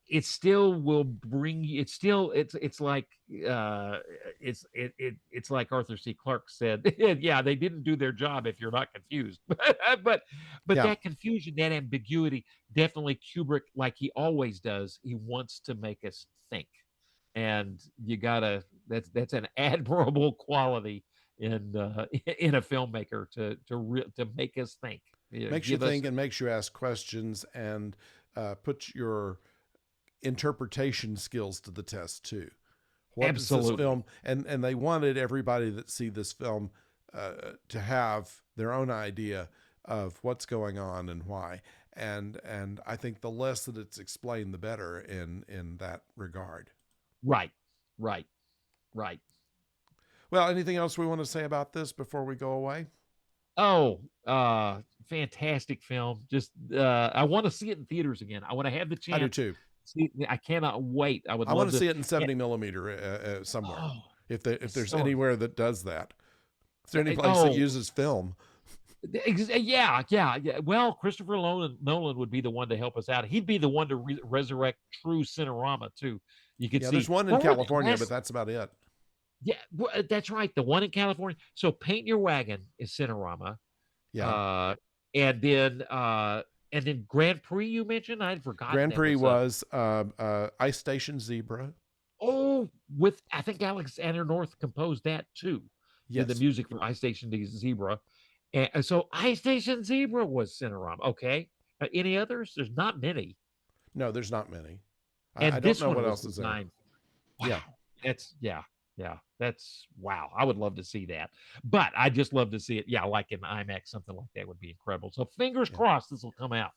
it still will bring you. It's still, it's like uh it's like Arthur C. Clarke said. Yeah, they didn't do their job if you're not confused. But yeah, that confusion, that ambiguity, definitely Kubrick, like he always does, he wants to make us think. And you gotta, that's an admirable quality in in a filmmaker, to make us think, makes you give us. think and makes you ask questions and put your interpretation skills to the test too. What does this Absolutely. film, and they wanted everybody that see this film to have their own idea of what's going on and why. And I think the less that it's explained, the better in that regard. Right, right, right. Well, anything else we want to say about this before we go away? Oh, fantastic film. Just I want to see it in theaters again. I want to have the I do chance. too. See, I cannot wait. I would I want love to to. see it in Yeah. 70 millimeter somewhere. Oh, If it's there's so. anywhere that does that, is there any place that Oh, uses film? yeah, yeah, yeah. Well, Christopher Nolan would be the one to help us out. He'd be the one to resurrect true Cinerama too. You could Yeah, there's see. one in What were California, but last? that's about it. Yeah, that's right. The one in California. So Paint Your Wagon is Cinerama. Yeah. Uh, and then Grand Prix, you mentioned. I'd forgotten Grand that Prix was was Ice Station Zebra. oh, with I think Alexander North composed that too. Did the Yes. music for Ice Station Zebra. And so Ice Station Zebra was Cinerama. Okay. Any others? There's not many. No, there's not many. I And don't this know one what was else is there. designed. Yeah. Wow. That's yeah. Yeah. That's wow. I would love to see that. But I just love to see it. Yeah, like in IMAX, something like that would be incredible. So fingers Yeah. crossed this will come out.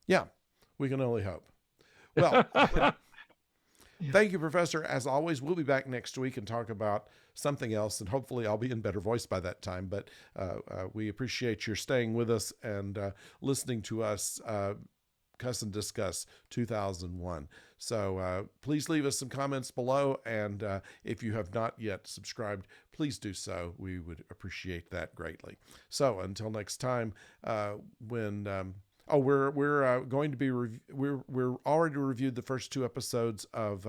Yeah. We can only hope. Well, thank you, Professor. As always, we'll be back next week and talk about something else, and hopefully I'll be in better voice by that time. But we appreciate your staying with us and listening to us Cuss and Discuss 2001. So please leave us some comments below. And if you have not yet subscribed, please do so. We would appreciate that greatly. So until next time, when oh, we're going to be we're already reviewed the first 2 episodes of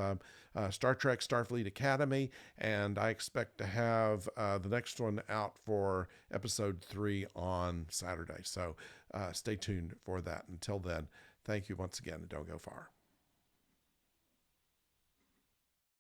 Star Trek Starfleet Academy, and I expect to have the next one out for episode 3 on Saturday. So stay tuned for that. Until then, thank you once again, and don't go far.